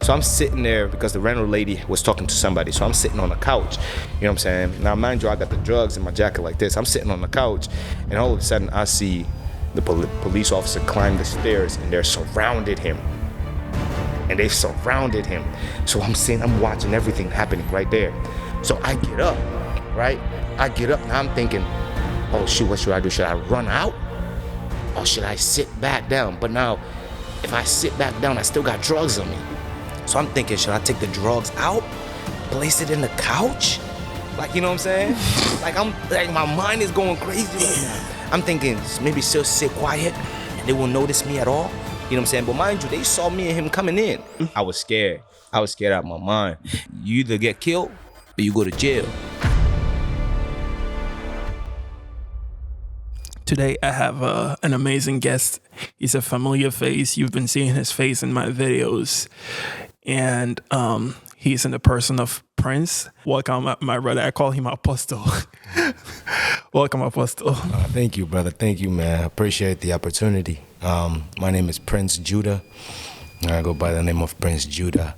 So I'm sitting there because the rental lady was talking to somebody. So I'm sitting on the couch. You know what I'm saying? Now, mind you, I got the drugs in my jacket like this. I'm sitting on the couch, and all of a sudden I see the police officer climb the stairs, and they're surrounded him. And they surrounded him. So I'm watching everything happening right there. So I get up, right? I get up, now I'm thinking, oh shoot, what should I do? Should I run out? Or should I sit back down? But now, if I sit back down, I still got drugs on me. So I'm thinking, should I take the drugs out? Place it in the couch? Like, you know what I'm saying? like my mind is going crazy right now. I'm thinking, maybe still sit quiet and they won't notice me at all. You know what I'm saying? But mind you, they saw me and him coming in. I was scared. I was scared out of my mind. You either get killed or you go to jail. Today, I have an amazing guest. He's a familiar face. You've been seeing his face in my videos. And he's in the person of Prince. Welcome, my brother. I call him Apostle. Welcome, Apostle. Thank you, brother. Thank you, man. I appreciate the opportunity. My name is Prince Judah. I go by the name of Prince Judah.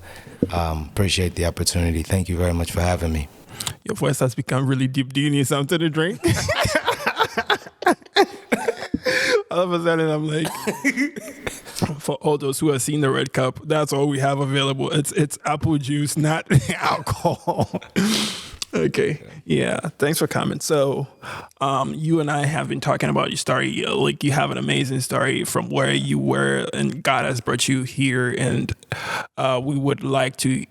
Appreciate the opportunity. Thank you very much for having me. Your voice has become really deep. Do you need something to drink? All of a sudden, I'm like, for all those who have seen the red cup, that's all we have available. It's apple juice, not alcohol. Okay. Yeah. Thanks for coming. So, you and I have been talking about your story. Like, you have an amazing story from where you were, and God has brought you here. And we would like to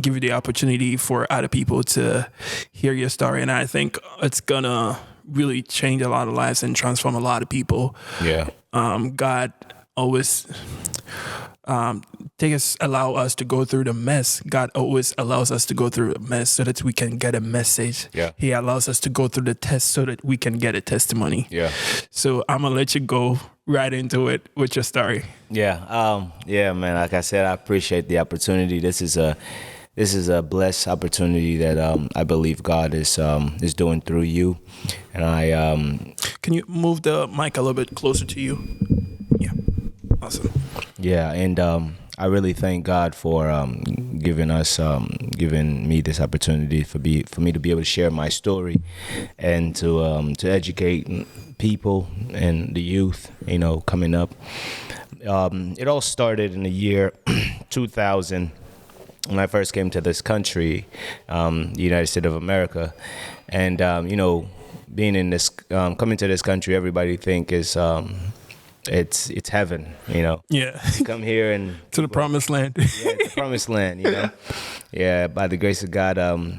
give you the opportunity for other people to hear your story. And I think it's gonna really change a lot of lives and transform a lot of people. Yeah. God always allow us to go through the mess. God always allows us to go through a mess so that we can get a message. Yeah. He allows us to go through the test so that we can get a testimony. Yeah. So I'm gonna let you go right into it with your story. Yeah. Yeah, man. Like I said, I appreciate the opportunity. This is a blessed opportunity that I believe God is doing through you, and Can you move the mic a little bit closer to you? Yeah, awesome. Yeah, and I really thank God for giving me this opportunity for me to be able to share my story and to educate people and the youth, you know, coming up. It all started in the year 2000. When I first came to this country, the United States of America, and you know, being in this, coming to this country, everybody think is it's heaven, you know. Yeah. Come here and to the promised land. Yeah, the promised land, you know. Yeah, by the grace of God,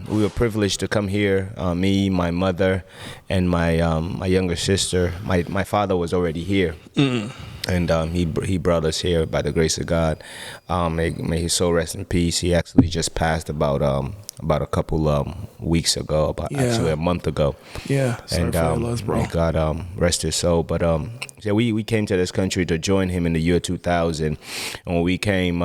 we were privileged to come here. Me, my mother, and my younger sister. My father was already here. And he brought us here by the grace of God. May his soul rest in peace. He actually just passed about a couple weeks ago, actually a month ago. Yeah, sorry and for your loss, bro. may God rest his soul. But yeah, we came to this country to join him in the year 2000. And when we came,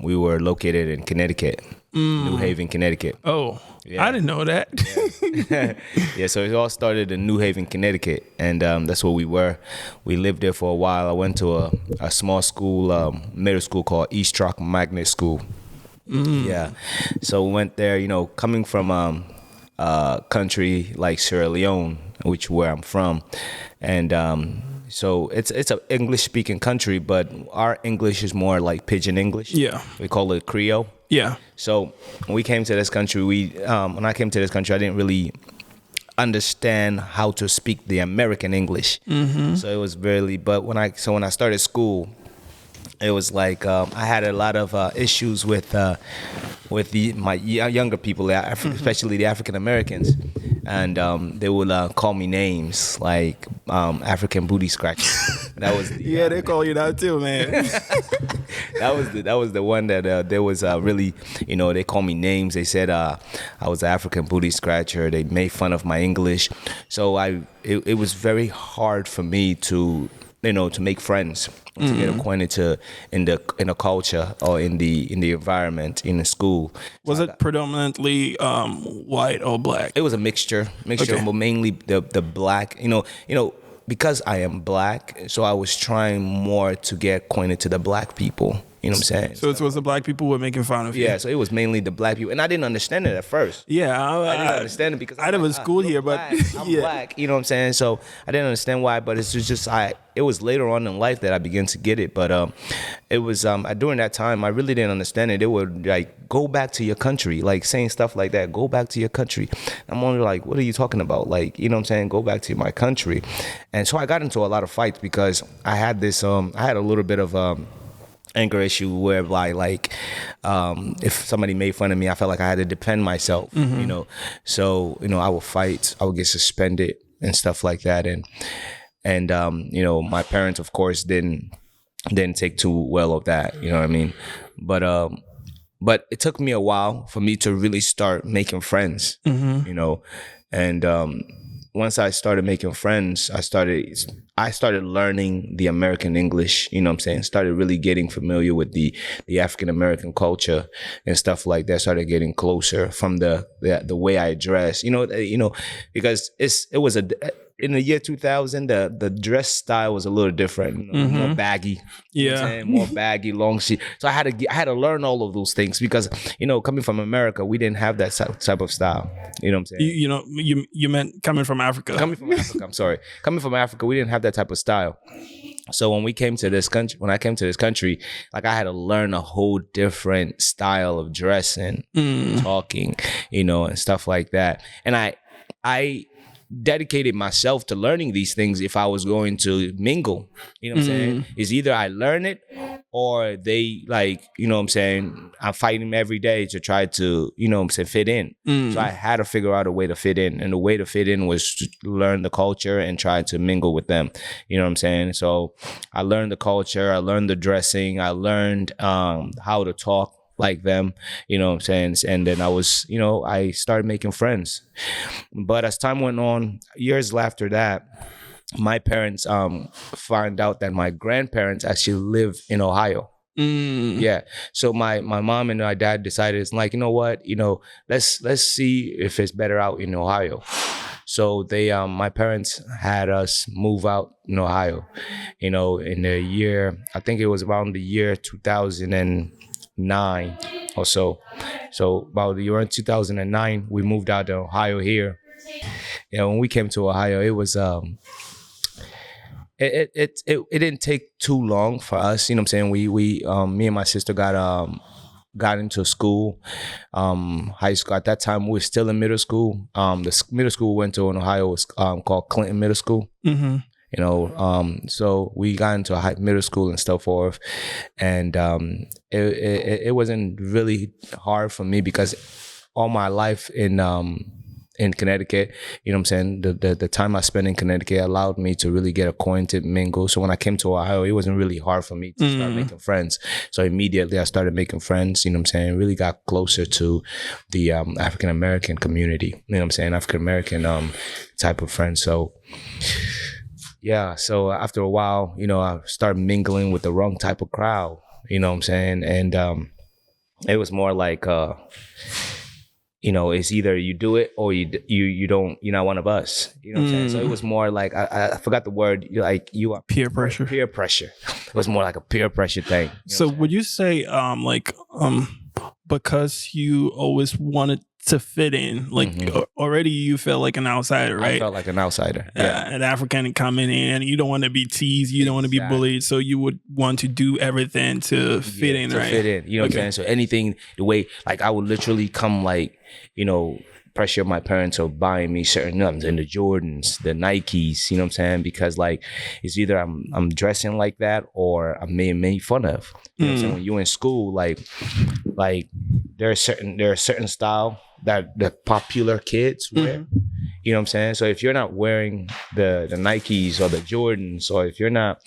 we were located in Connecticut, New Haven, Connecticut. Oh. Yeah. I didn't know that. Yeah. Yeah, so it all started in New Haven, Connecticut, and that's where we were. We lived there for a while. I went to a small school, middle school called East Rock Magnet School. Yeah, so we went there, you know, coming from a country like Sierra Leone, where I'm from, and so it's an English-speaking country, but our English is more like Pidgin English. Yeah. We call it Creole. Yeah. So when we came to this country, when I came to this country, I didn't really understand how to speak the American English. Mm-hmm. So it was but when I started school, it was like I had a lot of issues with my younger people, especially the African Americans, and they would call me names like African booty scratcher. That was yeah, they call you that too, man. that was the one that there was really, you know, they called me names. They said I was an African booty scratcher. They made fun of my English, so it was very hard for me to, you know, to make friends, to get acquainted in the culture or in the environment in the school. Was it predominantly white or black? It was a mixture, Okay. but mainly the black. You know, because I am black, so I was trying more to get acquainted to the black people. You know what I'm saying? So it was the black people who were making fun of you. Yeah, so it was mainly the black people, and I didn't understand it at first. Yeah, I didn't understand it because I never schooled here, but I'm black. You know what I'm saying? So I didn't understand why, but it's just it was later on in life that I began to get it. But it was during that time I really didn't understand it. It would like go back to your country, like saying stuff like that. Go back to your country. I'm only like, what are you talking about? Like, you know what I'm saying? Go back to my country. And so I got into a lot of fights because I had this I had a little bit of anger issue where like if somebody made fun of me, I felt like I had to defend myself, you know. So, you know, I would fight, I would get suspended and stuff like that. And you know, my parents of course didn't take too well of that, you know what I mean? But it took me a while for me to really start making friends, you know. And once I started making friends, I started learning the American English, you know what I'm saying? Started really getting familiar with the African American culture and stuff like that. Started getting closer from the way I dress, you know, because it was in the year 2000, the dress style was a little different, you know, more baggy, you know what I'm saying? More baggy, long sleeve. So I had to learn all of those things because, you know, coming from America, we didn't have that type of style. You know what I'm saying? You know, you meant coming from Africa. Coming from Africa, I'm sorry. Coming from Africa, we didn't have that type of style. So when I came to this country, like I had to learn a whole different style of dressing, talking, you know, and stuff like that. And I dedicated myself to learning these things if I was going to mingle. You know what I'm saying? It's either I learn it or they like, you know what I'm saying, I'm fighting every day to try to, you know what I'm saying, fit in. So I had to figure out a way to fit in. And the way to fit in was to learn the culture and try to mingle with them. You know what I'm saying? So I learned the culture, I learned the dressing, I learned how to talk like them, you know what I'm saying? And then I started making friends. But as time went on, years after that, my parents found out that my grandparents actually live in Ohio. Yeah. So my mom and my dad decided, it's like, you know what, you know, let's see if it's better out in Ohio. So they my parents had us move out in Ohio, you know, in the year, I think it was around the year 2009 or so. So about the year 2009, we moved out to Ohio here. You know, when we came to Ohio, it was it didn't take too long for us. You know what I'm saying? We me and my sister got into school, high school. At that time, we were still in middle school. The middle school we went to in Ohio was called Clinton Middle School. You know, so we got into middle school and so forth, and it wasn't really hard for me because all my life in Connecticut, you know what I'm saying, the time I spent in Connecticut allowed me to really get acquainted, mingle. So when I came to Ohio, it wasn't really hard for me to start making friends. So immediately I started making friends, you know what I'm saying, really got closer to the African American community, you know what I'm saying, African American type of friends. So yeah, so after a while, you know, I started mingling with the wrong type of crowd, you know what I'm saying? And it was more like, you know, it's either you do it or you don't, you're not one of us, you know what I'm saying? So it was more like, I forgot the word, like you are peer pressure. Peer pressure. It was more like a peer pressure thing. You know so would you say because you always wanted to fit in, like already you felt like an outsider, right? I felt like an outsider. Yeah. An African coming in, and you don't want to be teased, you don't want to be bullied, so you would want to do everything to fit in, right? Fit in, you know what I'm saying? So anything, the way, like I would literally come like, you know, pressure my parents or buying me certain items and the Jordans, the Nikes, you know what I'm saying? Because like it's either I'm dressing like that or I'm being made fun of. You know what I'm saying? When you're in school, like there are certain style that the popular kids wear. You know what I'm saying? So if you're not wearing the Nikes or the Jordans, or if you're not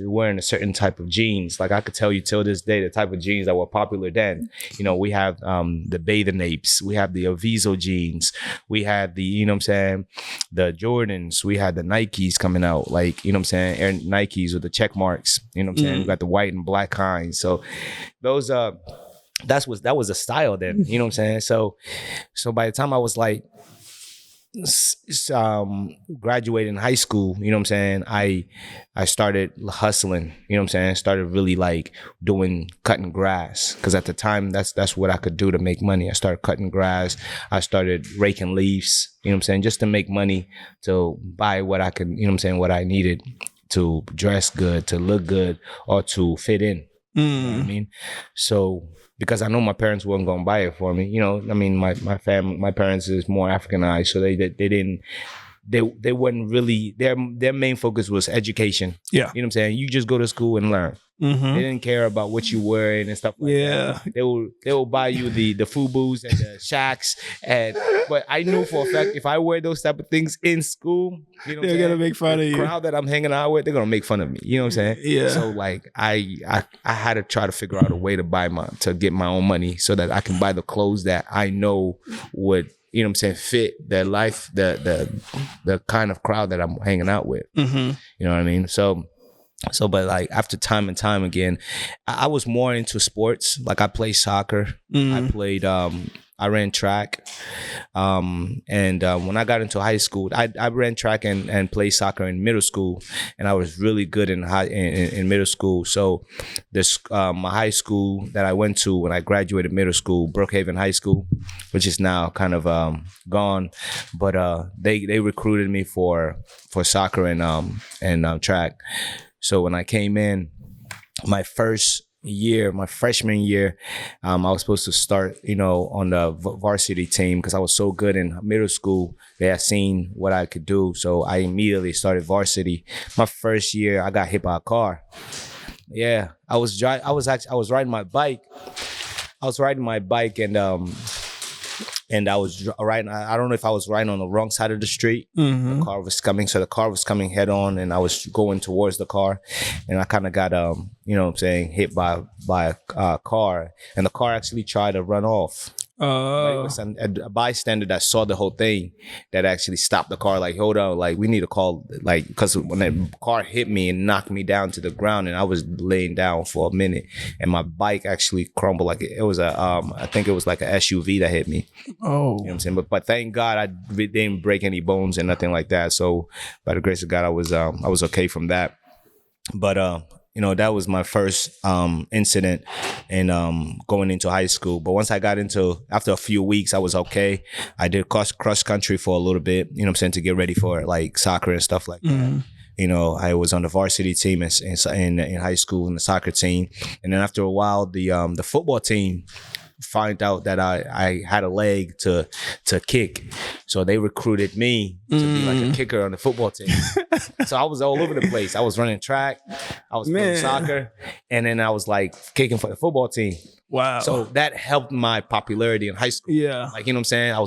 wearing a certain type of jeans, like I could tell you till this day, the type of jeans that were popular then, you know, we have the Bathing Apes, we have the Aviso jeans, we had the, you know what I'm saying, the Jordans, we had the Nikes coming out, like, you know what I'm saying, Air Nikes with the check marks, you know what I'm saying? We got the white and black kinds. So those, that was a style then, you know what I'm saying? So by the time I was like graduating high school, you know what I'm saying, I started hustling, you know what I'm saying, started really like cutting grass, because at the time that's what I could do to make money. I started cutting grass, I started raking leaves, you know what I'm saying, just to make money to buy what I could, you know what I'm saying, what I needed to dress good, to look good, or to fit in. You know what I mean? So because I know my parents weren't gonna buy it for me, you know, I mean, my family, my parents is more Africanized, so they didn't, they wouldn't really, their main focus was education. Yeah. You know what I'm saying? You just go to school and learn. They didn't care about what you wearing and stuff like that. They will buy you the FUBUs and the shacks, but I knew for a fact if I wear those type of things in school, you know, they're gonna make fun of you. The crowd that I'm hanging out with, they're gonna make fun of me. You know what I'm saying? Yeah. So like I had to try to figure out a way to get my own money so that I can buy the clothes that I know would, you know what I'm saying, fit the life, the kind of crowd that I'm hanging out with. You know what I mean? So, but like after time and time again, I was more into sports. Like I played soccer. I played, I ran track. And when I got into high school, I ran track and played soccer in middle school. And I was really good in middle school. So this, my high school that I went to when I graduated middle school, Brookhaven High School, which is now kind of gone. But they recruited me for soccer and track. So when I came in, my freshman year, I was supposed to start, you know, on the varsity team because I was so good in middle school. They had seen what I could do, so I immediately started varsity. My first year, I got hit by a car. Yeah, I was riding my bike. And I was riding, I don't know if I was riding on the wrong side of the street. The car was coming, so the car was coming head on, and I was going towards the car. And I kind of got, you know what I'm saying, hit by a car. And the car actually tried to run off. But it was a bystander that saw the whole thing that actually stopped the car. Like, hold on, like we need to call, like, because when the car hit me and knocked me down to the ground, and I was laying down for a minute, and my bike actually crumbled. Like it was I think it was like an SUV that hit me. You know what I'm saying? But thank God I didn't break any bones and nothing like that. So by the grace of God, I was okay from that. But you know, that was my first incident in going into high school. But once I got after a few weeks, I was okay. I did cross country for a little bit, you know what I'm saying, to get ready for like soccer and stuff like that. You know, I was on the varsity team in high school, in the soccer team. And then after a while, the football team find out that I had a leg to kick. So they recruited me to be like a kicker on the football team. So I was all over the place. I was running track, I was playing soccer, and then I was like kicking for the football team. Wow. So that helped my popularity in high school. Yeah. Like, you know what I'm saying? I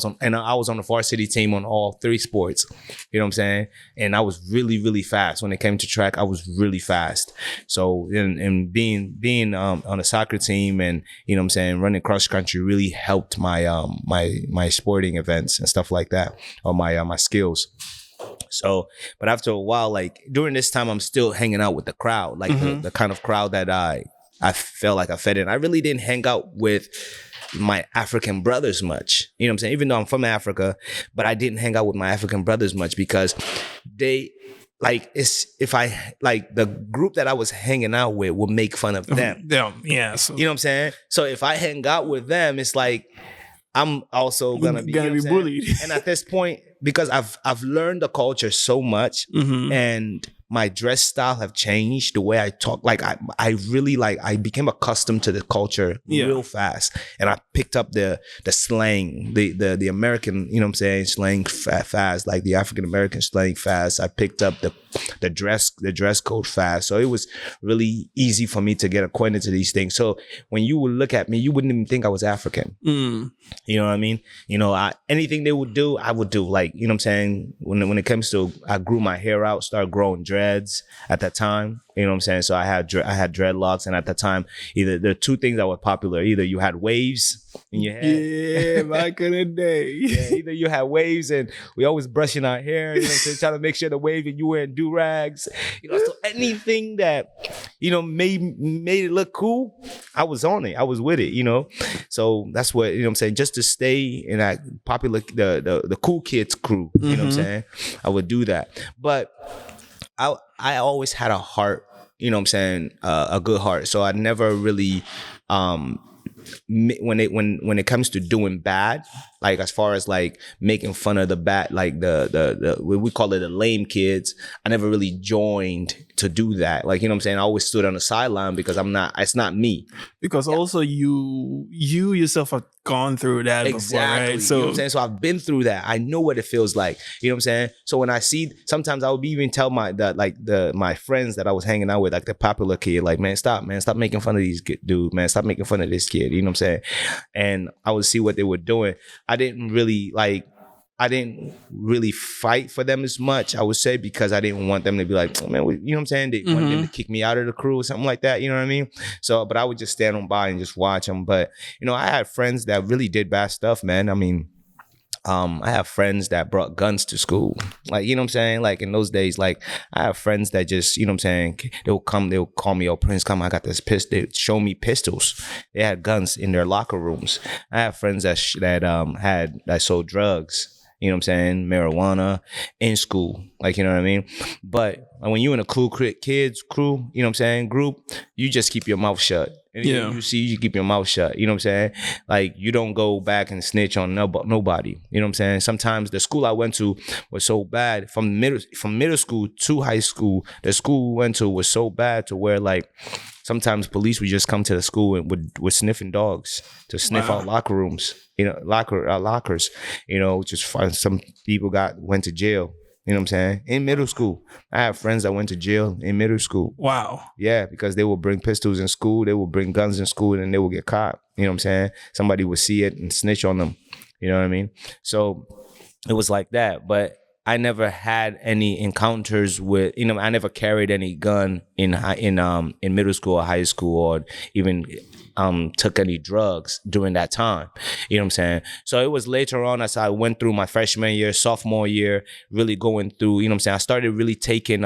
was on the varsity team on all three sports. You know what I'm saying? And I was really, really fast. When it came to track, I was really fast. So and being on the soccer team and, you know what I'm saying, running cross country really helped my my sporting events and stuff like that, or my skills. So, but after a while, like during this time, I'm still hanging out with the crowd, like the kind of crowd that I felt like I fit in. I really didn't hang out with my African brothers much. You know what I'm saying? Even though I'm from Africa, but I didn't hang out with my African brothers much because they, like, the group that I was hanging out with would make fun of them. Yeah. So. You know what I'm saying? So if I hang out with them, it's like, I'm also gonna be bullied. And at this point, because I've learned the culture so much, and my dress style have changed, the way I talk. Like I really I became accustomed to the culture real fast, and I picked up the slang, the American, you know what I'm saying, slang fast, like the African American slang fast. I picked up the dress code fast, so it was really easy for me to get acquainted to these things. So when you would look at me, you wouldn't even think I was African. You know what I mean? You know, anything they would do, I would do. Like, you know what I'm saying? When it comes to, I grew my hair out, started growing dreads at that time. You know what I'm saying? So I had dreadlocks, and at the time, either there are two things that were popular. Either you had waves in your head. Yeah, back in the day. Yeah, either you had waves, and we always brushing our hair, you know what I'm saying, trying to make sure the wave, and you wearing do-rags. You know, so anything that, you know, made it look cool, I was on it. I was with it, you know. So that's what, you know what I'm saying, just to stay in that popular, the cool kids crew, you know what I'm saying? I would do that. But I always had a heart, you know what I'm saying, a good heart. So I never really when it comes to doing bad, like as far as like making fun of the bad, like the we call it the lame kids, I never really joined to do that. Like, you know what I'm saying? I always stood on the sideline because it's not me. Because also you yourself have gone through that before, right? So, you know what I'm saying? So I've been through that. I know what it feels like. You know what I'm saying? So when I see, sometimes I would even tell my friends that I was hanging out with, like the popular kid, like, man, stop making fun of these dude, man, stop making fun of this kid. You know what I'm saying? And I would see what they were doing. I didn't really fight for them as much, I would say, because I didn't want them to be like, oh, man, you know what I'm saying? They wanted them to kick me out of the crew or something like that. You know what I mean? So, but I would just stand on by and just watch them. But, you know, I had friends that really did bad stuff, man. I mean, I have friends that brought guns to school. Like, you know what I'm saying? Like in those days, like I have friends that just, you know what I'm saying? They'll call me, oh, Prince, come, I got this pistol. They show me pistols. They had guns in their locker rooms. I have friends that sold drugs. You know what I'm saying? Marijuana in school. Like, you know what I mean? But when you in a cool kids crew, you know what I'm saying, group, you just keep your mouth shut. Yeah. You keep your mouth shut. You know what I'm saying? Like, you don't go back and snitch on nobody. You know what I'm saying? Sometimes the school I went to was so bad, from middle school to high school, the school we went to was so bad to where, like, sometimes police would just come to the school and would sniffing dogs to sniff out locker rooms, you know, lockers, you know, just find some people went to jail. You know what I'm saying? In middle school. I have friends that went to jail in middle school. Wow. Yeah, because they would bring pistols in school, they would bring guns in school, and they would get caught. You know what I'm saying? Somebody would see it and snitch on them. You know what I mean? So it was like that. But I never had any encounters with, you know, I never carried any gun in middle school or high school, or even took any drugs during that time. You know what I'm saying? So it was later on, as I went through my freshman year, sophomore year, really going through, you know what I'm saying, I started really taking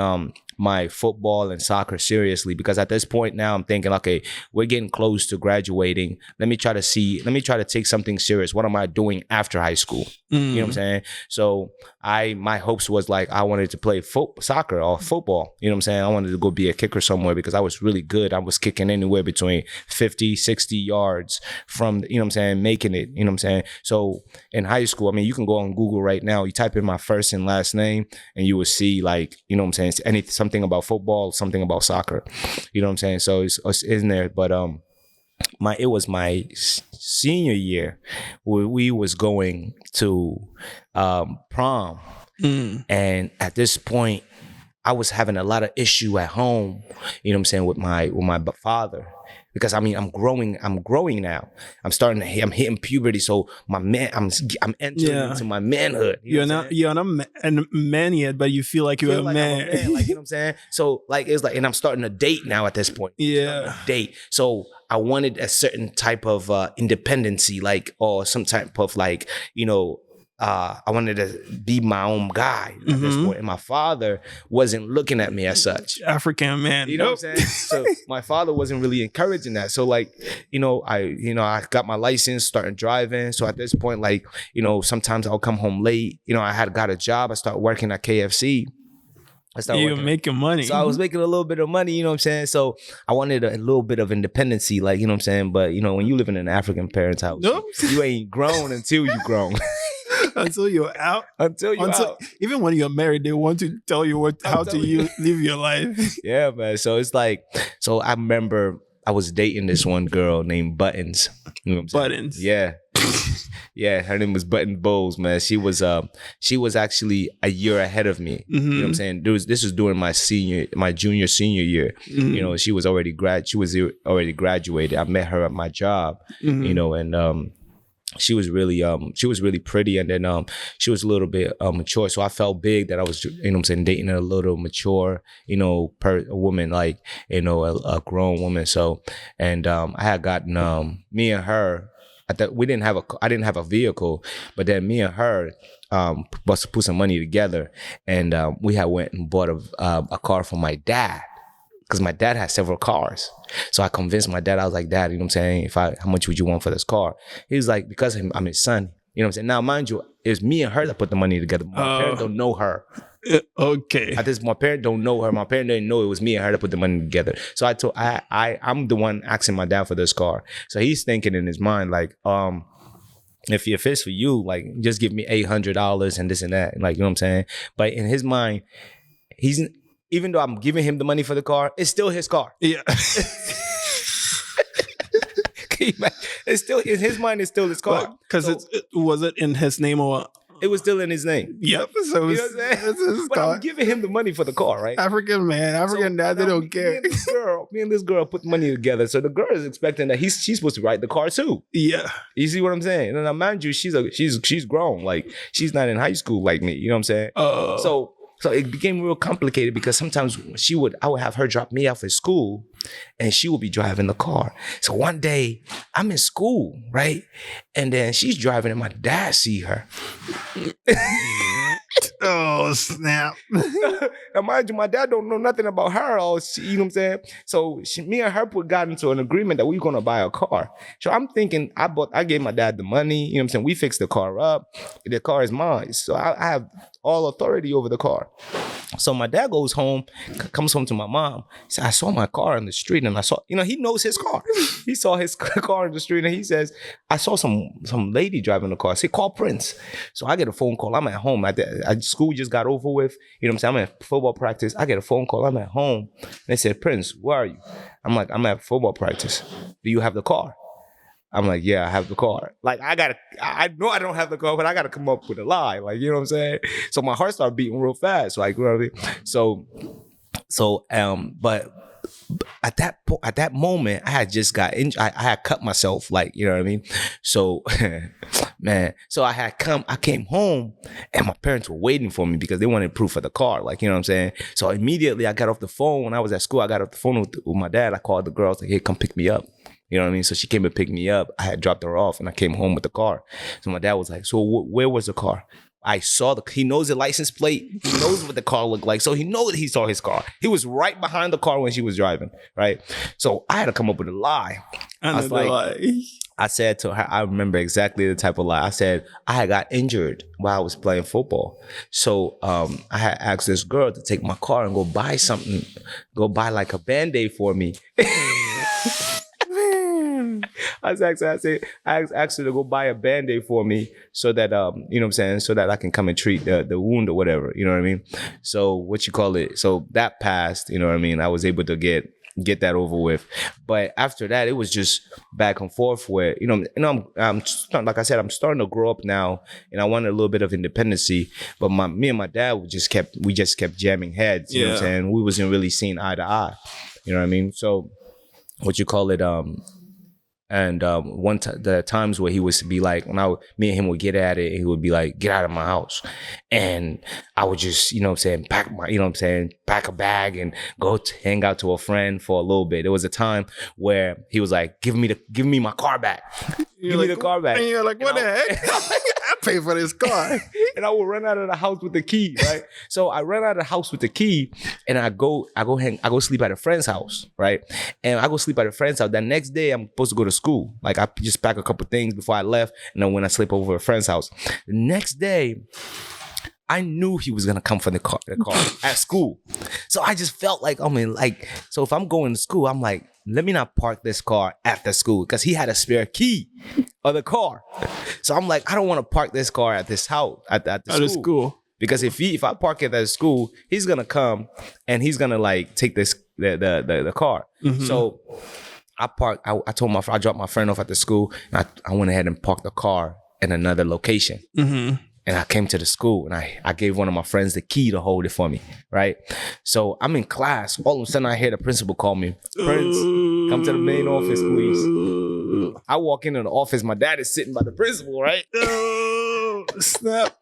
my football and soccer seriously, because at this point now I'm thinking, okay, we're getting close to graduating. Let me try to take something serious. What am I doing after high school? You know what I'm saying? So my hopes was like, I wanted to play soccer or football. You know what I'm saying? I wanted to go be a kicker somewhere because I was really good. I was kicking anywhere between 50, 60 yards from, you know what I'm saying, making it, you know what I'm saying? So in high school, I mean, you can go on Google right now, you type in my first and last name and you will see, like, you know what I'm saying, something about football, something about soccer. You know what I'm saying? So it's in there. But it was my senior year where we was going to prom. And at this point, I was having a lot of issue at home, you know what I'm saying, with my father. Because I mean, I'm growing now. I'm hitting puberty. So I'm entering into my manhood. You're not a man yet, but you feel like you're a man. Like, you know what I'm saying? So like, it's like, and I'm starting to date now at this point. Yeah. Date. So I wanted a certain type of independency, like, or some type of, like, you know, I wanted to be my own guy at this point. And my father wasn't looking at me as such. African man. You know what I'm saying? So my father wasn't really encouraging that. So like, I got my license, started driving. So at this point, like, sometimes I'll come home late. I had got a job. I started working at KFC. You were making money. So I was making a little bit of money, you know what I'm saying? So I wanted a little bit of independency, like, you know what I'm saying? But, when you live in an African parent's house, you ain't grown until you grown. Until you're out. Until you're out. Even when you're married, they want to tell you how to live your life. Yeah, man. So it's like, so I remember I was dating this one girl named Buttons. You know what I'm saying? Buttons. Yeah. Yeah, her name was Button Bowles, man. She was actually a year ahead of me. You know what I'm saying? This was during my junior senior year. She was already graduated. I met her at my job. And she was really pretty, and then she was a little bit mature, so I felt big that I was, you know what I'm saying, dating a little mature, you know, a woman, like, you know, a grown woman. So, and I had gotten me and her, I didn't have a vehicle, but then me and her put some money together, and we had went and bought a car for my dad. Because my dad had several cars. So I convinced my dad, I was like, Dad, you know what I'm saying? How much would you want for this car? He was like, because I'm his son. You know what I'm saying? Now, mind you, it's me and her that put the money together. My parents don't know her. Okay. My parents don't know her. My parents didn't know it was me and her that put the money together. So I'm the one asking my dad for this car. So he's thinking in his mind, like, if it's for you, like, just give me $800 and this and that. Like, you know what I'm saying? But in his mind, even though I'm giving him the money for the car, it's still his car. Yeah. It's still in his mind. It's still his car. Because was it in his name or? It was still in his name. Yep. So you know what I'm saying? But car. I'm giving him the money for the car, right? African dad, they don't care. Me and this girl put money together. So the girl is expecting that she's supposed to ride the car too. Yeah. You see what I'm saying? And now, mind you, she's grown. Like, she's not in high school like me. You know what I'm saying? So it became real complicated because sometimes I would have her drop me off at school and she would be driving the car. So one day I'm in school, right? And then she's driving and my dad see her. Oh, snap. Now, mind you, my dad don't know nothing about her. You know what I'm saying? So me and her got into an agreement that we were going to buy a car. So I'm thinking, I gave my dad the money. You know what I'm saying? We fixed the car up. The car is mine. So I have all authority over the car. So my dad comes home to my mom. He said, I saw my car in the street and I saw, you know, he knows his car. He saw his car in the street and he says, I saw some lady driving the car. I said, call Prince. So I get a phone call. I'm at home. School just got over with. You know what I'm saying? I'm at football practice. I get a phone call. I'm at home. And they said, Prince, where are you? I'm like, I'm at football practice. Do you have the car? I'm like, yeah, I have the car. Like, I know I don't have the car, but I got to come up with a lie. Like, you know what I'm saying? So my heart started beating real fast. Like, you know what I mean? But at that moment, I had just got injured. I had cut myself, like, you know what I mean? So, man, so I came home and my parents were waiting for me because they wanted proof of the car, like, you know what I'm saying? So immediately I got off the phone. When I was at school, I got off the phone with my dad. I called the girl. I was like, hey, come pick me up. You know what I mean? So she came and picked me up. I had dropped her off and I came home with the car. So my dad was like, so where was the car? I saw he knows the license plate. He knows what the car looked like. So he knows that he saw his car. He was right behind the car when she was driving, right? So I had to come up with a lie. I said to her, I remember exactly the type of lie. I said, I had got injured while I was playing football. So I had asked this girl to take my car and go buy something, like a Band-Aid for me. I asked her to go buy a Band-Aid for me so that, you know what I'm saying, so that I can come and treat the wound or whatever, you know what I mean? So so that passed, you know what I mean? I was able to get that over with. But after that, it was just back and forth where, you know, and I'm like I said, I'm starting to grow up now and I wanted a little bit of independency, but me and my dad, we just kept jamming heads, you know what I'm saying? We wasn't really seeing eye to eye, you know what I mean? So and the times where he would be like, me and him would get at it, he would be like, get out of my house. And I would just, you know what I'm saying, pack a bag and go hang out to a friend for a little bit. There was a time where he was like, give me my car back. Give me the car back. And you're like, what the heck? I pay for this car. And I would run out of the house with the key, right? So I run out of the house with the key and I go sleep at a friend's house, right? And I go sleep at a friend's house. That next day I'm supposed to go to school. Like, I just pack a couple things before I left and then when I sleep over at a friend's house. The next day, I knew he was gonna come for the car at school. So I just felt like, so if I'm going to school, I'm like, let me not park this car at the school because he had a spare key of the car. So I'm like, I don't want to park this car at this house at the school. Because if I park it at the school, he's gonna come and he's gonna like take the car. Mm-hmm. So I dropped my friend off at the school and I went ahead and parked the car in another location. Mm-hmm. And I came to the school and I gave one of my friends the key to hold it for me, right? So I'm in class. All of a sudden I hear the principal call me. Prince, come to the main office, please. I walk into the office, my dad is sitting by the principal, right? Oh, snap.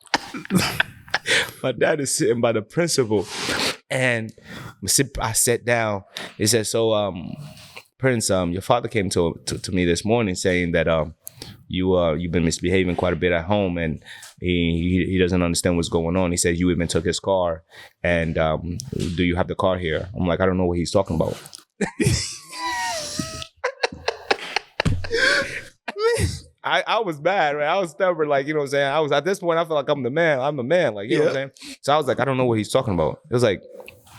My dad is sitting by the principal, and I sat down. He said, "So, Prince, your father came to me this morning saying that you've been misbehaving quite a bit at home, and he doesn't understand what's going on. He said you even took his car, and do you have the car here?" I'm like, I don't know what he's talking about. I was bad, right? I was stubborn, like, you know what I'm saying? I was, at this point, I feel like I'm the man, like, you know what I'm saying? So I was like, I don't know what he's talking about. It was like,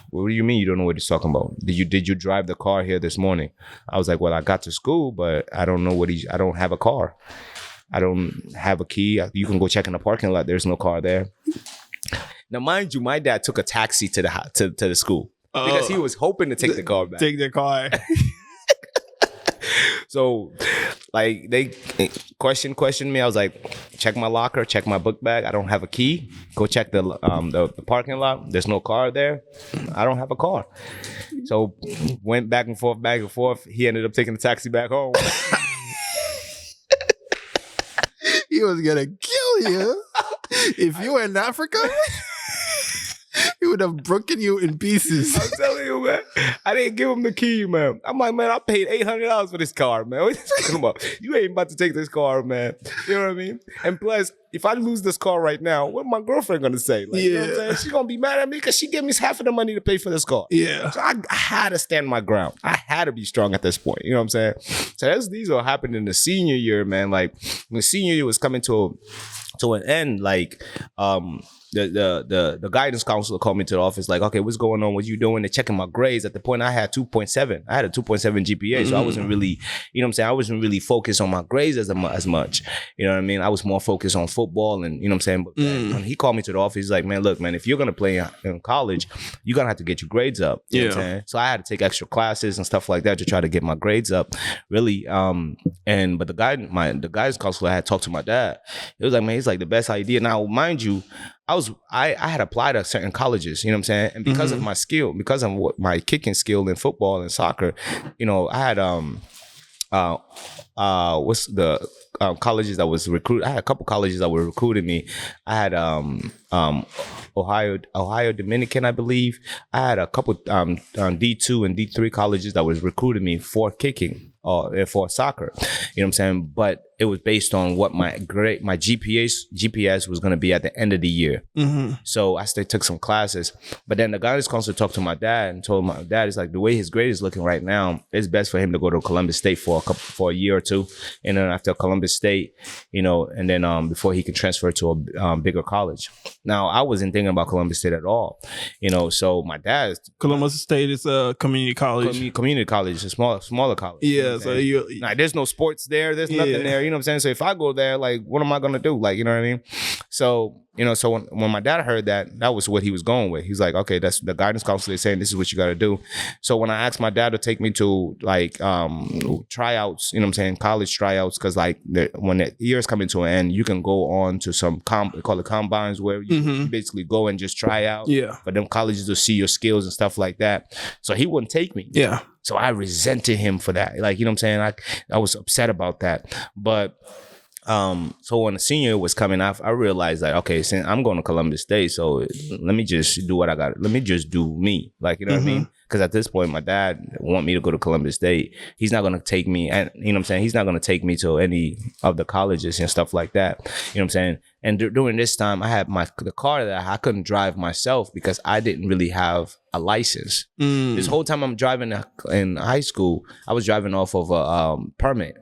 what do you mean you don't know what he's talking about? Did you drive the car here this morning? I was like, well, I got to school, but I don't know I don't have a car. I don't have a key. You can go check in the parking lot. There's no car there. Now, mind you, my dad took a taxi to the school because he was hoping to take the car back. Take the car. So, like, they questioned me. I was like, check my locker, check my book bag. I don't have a key. Go check the parking lot. There's no car there. I don't have a car. So went back and forth. He ended up taking the taxi back home. He was gonna kill you. If you were in Africa, he would have broken you in pieces. I'm telling you, man. I didn't give him the key, man. I'm like, man, I paid $800 for this car, man. What are you talking about? You ain't about to take this car, man. You know what I mean? And plus, if I lose this car right now, what my girlfriend gonna say? Like, you know what I'm saying? She's gonna be mad at me because she gave me half of the money to pay for this car. Yeah. So I had to stand my ground. I had to be strong at this point. You know what I'm saying? So these all happened in the senior year, man. Like, when the senior year was coming to an end, like, the guidance counselor called me to the office, like, okay, what's going on? What you doing? They're checking my grades. At the point, I had 2.7. I had a 2.7 GPA, so I wasn't really, you know what I'm saying? I wasn't really focused on my grades as much. You know what I mean? I was more focused on football, and you know what I'm saying? But when he called me to the office, he's like, man, look, man, if you're gonna play in college, you're gonna have to get your grades up. You know what I'm saying? So I had to take extra classes and stuff like that to try to get my grades up, really. But the guidance counselor had talked to my dad. It was like, man, he's like, the best idea. Now, mind you, I had applied to certain colleges, you know what I'm saying? And because of my skill, because of my kicking skill in football and soccer, you know, I had what's the colleges that was recruited? I had a couple colleges that were recruiting me. I had Ohio Dominican, I believe. I had a couple D2 and D3 colleges that was recruiting me for kicking or for soccer. You know what I'm saying? But it was based on what my GPS was going to be at the end of the year. So I still took some classes. But then the guidance counselor talked to my dad and told my dad, it's like, the way his grade is looking right now, it's best for him to go to Columbus State for a year or two. And then after Columbus State, you know, and then before he could transfer to a bigger college. Now, I wasn't thinking about Columbus State at all. You know, so my dad... Columbus State is a community college. Community college, it's a smaller college. Yeah, so there's no sports there. There's nothing there. You know what I'm saying? So if I go there, like, what am I going to do? Like, you know what I mean? So, you know, so when my dad heard that was what he was going with. He's like, okay, that's the guidance counselor is saying this is what you got to do. So when I asked my dad to take me to, like, tryouts, you know what I'm saying, college tryouts, because, like, when the year is coming to an end, you can go on to some, they call it combines, where you basically go and just try out. Yeah. But them colleges will see your skills and stuff like that. So he wouldn't take me. Yeah. So I resented him for that. Like, you know what I'm saying? I was upset about that. But so when the senior was coming off, I realized that, okay, since I'm going to Columbus State, so let me just do what I got. Let me just do me. Like, you know what I mean? Because at this point, my dad want me to go to Columbus State. He's not going to take me, and you know what I'm saying? He's not going to take me to any of the colleges and stuff like that. You know what I'm saying? And during this time, I had the car that I couldn't drive myself because I didn't really have a license. This whole time I'm driving in high school, I was driving off of a permit.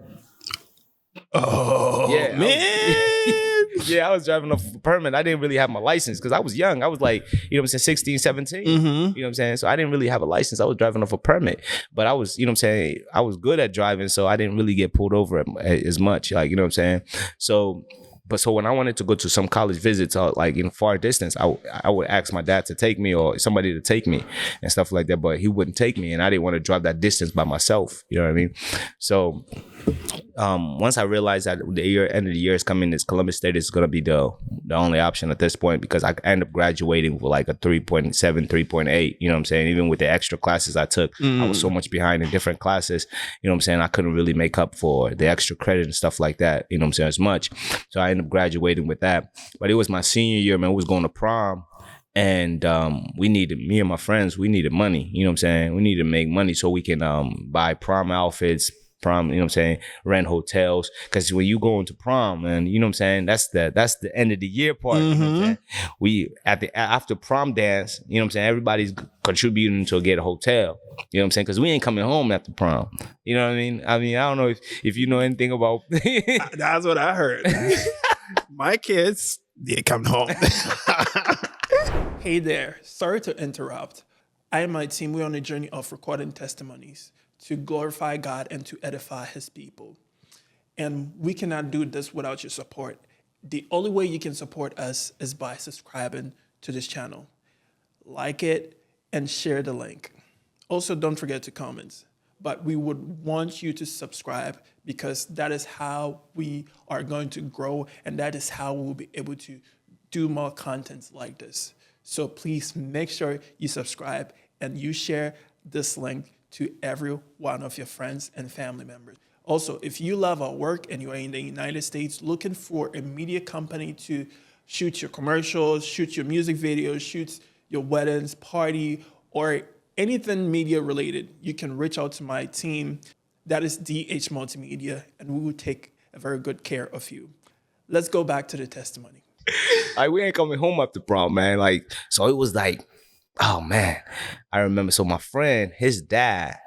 Oh, yeah, man. I was driving off a permit. I didn't really have my license because I was young. I was like, you know what I'm saying, 16, 17. You know what I'm saying? So I didn't really have a license. I was driving off a permit. But I was, you know what I'm saying, I was good at driving, so I didn't really get pulled over as much. Like, you know what I'm saying? So But so when I wanted to go to some college visits, like in far distance, I would ask my dad to take me or somebody to take me and stuff like that. But he wouldn't take me, and I didn't want to drive that distance by myself. You know what I mean? So once I realized that the end of the year is coming, this Columbus State is going to be the only option at this point, because I end up graduating with like a 3.7, 3.8. You know what I'm saying? Even with the extra classes I took, I was so much behind in different classes. You know what I'm saying? I couldn't really make up for the extra credit and stuff like that. You know what I'm saying? As much. So I ended up graduating with that. But it was my senior year, man. We was going to prom. And me and my friends, we needed money. You know what I'm saying? We needed to make money so we can buy prom outfits, prom, you know what I'm saying, rent hotels. Because when you go into prom, man, you know what I'm saying, that's the end of the year part. You know what I'm saying? We after prom dance, you know what I'm saying, everybody's contributing to get a hotel. You know what I'm saying? Because we ain't coming home after prom. You know what I mean? I don't know if you know anything about. That's what I heard. My kids, they come home. Hey there, sorry to interrupt. I and my team, we're on a journey of recording testimonies to glorify God and to edify his people. And we cannot do this without your support. The only way you can support us is by subscribing to this channel. Like it and share the link. Also, don't forget to comment. But we would want you to subscribe, because that is how we are going to grow, and that is how we'll be able to do more content like this. So please make sure you subscribe and you share this link to every one of your friends and family members. Also, if you love our work and you are in the United States looking for a media company to shoot your commercials, shoot your music videos, shoot your weddings, party, or anything media related, you can reach out to my team. That is DH Multimedia, and we will take a very good care of you. Let's go back to the testimony. Like, we ain't coming home after prom, man. Like, so it was like, oh man, I remember. So my friend, his dad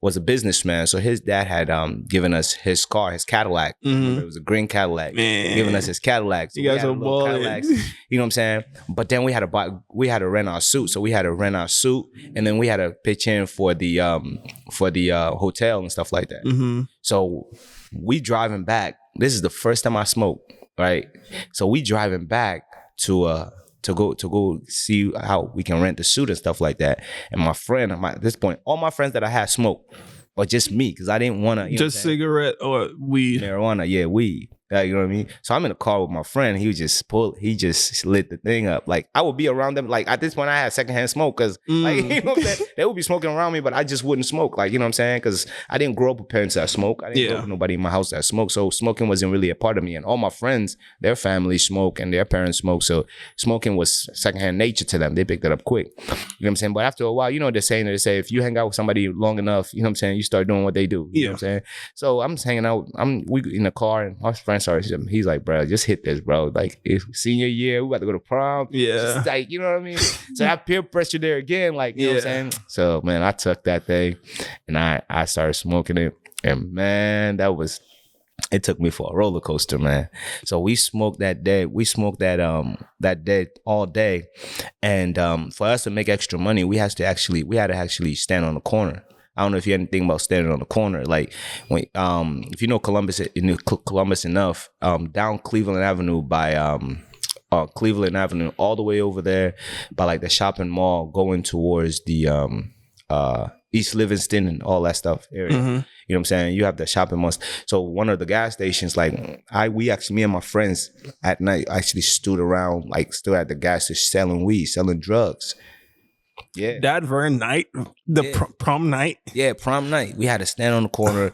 was a businessman. So his dad had given us his car, his Cadillac. It was a green Cadillac. Man. Giving us his Cadillac. So you guys are balling. You know what I'm saying? But then we had to rent our suit. So we had to rent our suit, and then we had to pitch in for the hotel and stuff like that. So we driving back. This is the first time I smoked, right? So we driving back to go see how we can rent the suit and stuff like that. And my friend, at this point, all my friends that I had smoked, or just me, because I didn't want to. Just cigarette or weed? Marijuana, yeah, weed. You know what I mean? So I'm in the car with my friend. He just lit the thing up. Like, I would be around them. Like, at this point, I had secondhand smoke, because like, you know what I'm saying? They would be smoking around me, but I just wouldn't smoke. Like, you know what I'm saying? Because I didn't grow up with parents that smoke. I didn't grow up with nobody in my house that smoked. So smoking wasn't really a part of me. And all my friends, their families smoke and their parents smoke. So smoking was secondhand nature to them. They picked it up quick. You know what I'm saying? But after a while, you know, they're saying, they say, if you hang out with somebody long enough, you know what I'm saying, you start doing what they do. You know what I'm saying? So I'm just hanging out. We in the car, and my friend started. He's like, bro, just hit this, bro. Like, it's senior year, we about to go to prom. Yeah. Just like, you know what I mean? So that peer pressure there again, like, you know what I'm saying? So, man, I took that thing and I started smoking it. And man, it took me for a roller coaster, man. So we smoked that day. We smoked that day all day. And for us to make extra money, we had to actually stand on the corner. I don't know if you had anything about standing on the corner. Like, when if you know Columbus enough, down Cleveland Avenue by Cleveland Avenue, all the way over there by like the shopping mall, going towards the East Livingston and all that stuff area. You know what I'm saying? You have the shopping malls. So one of the gas stations, like me and my friends at night actually stood at the gas station selling weed, selling drugs. Yeah, that very night, prom night. Yeah, prom night. We had to stand on the corner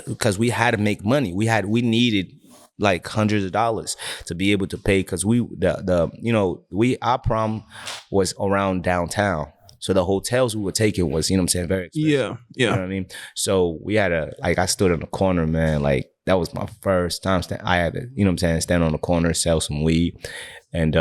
because we had to make money. We needed like hundreds of dollars to be able to pay, because our prom was around downtown. So the hotels we were taking was, you know what I'm saying, very expensive. Yeah. You know what I mean? So we had to, like, I stood in the corner, man. Like, that was my first time. I had to, you know what I'm saying, stand on the corner, sell some weed. And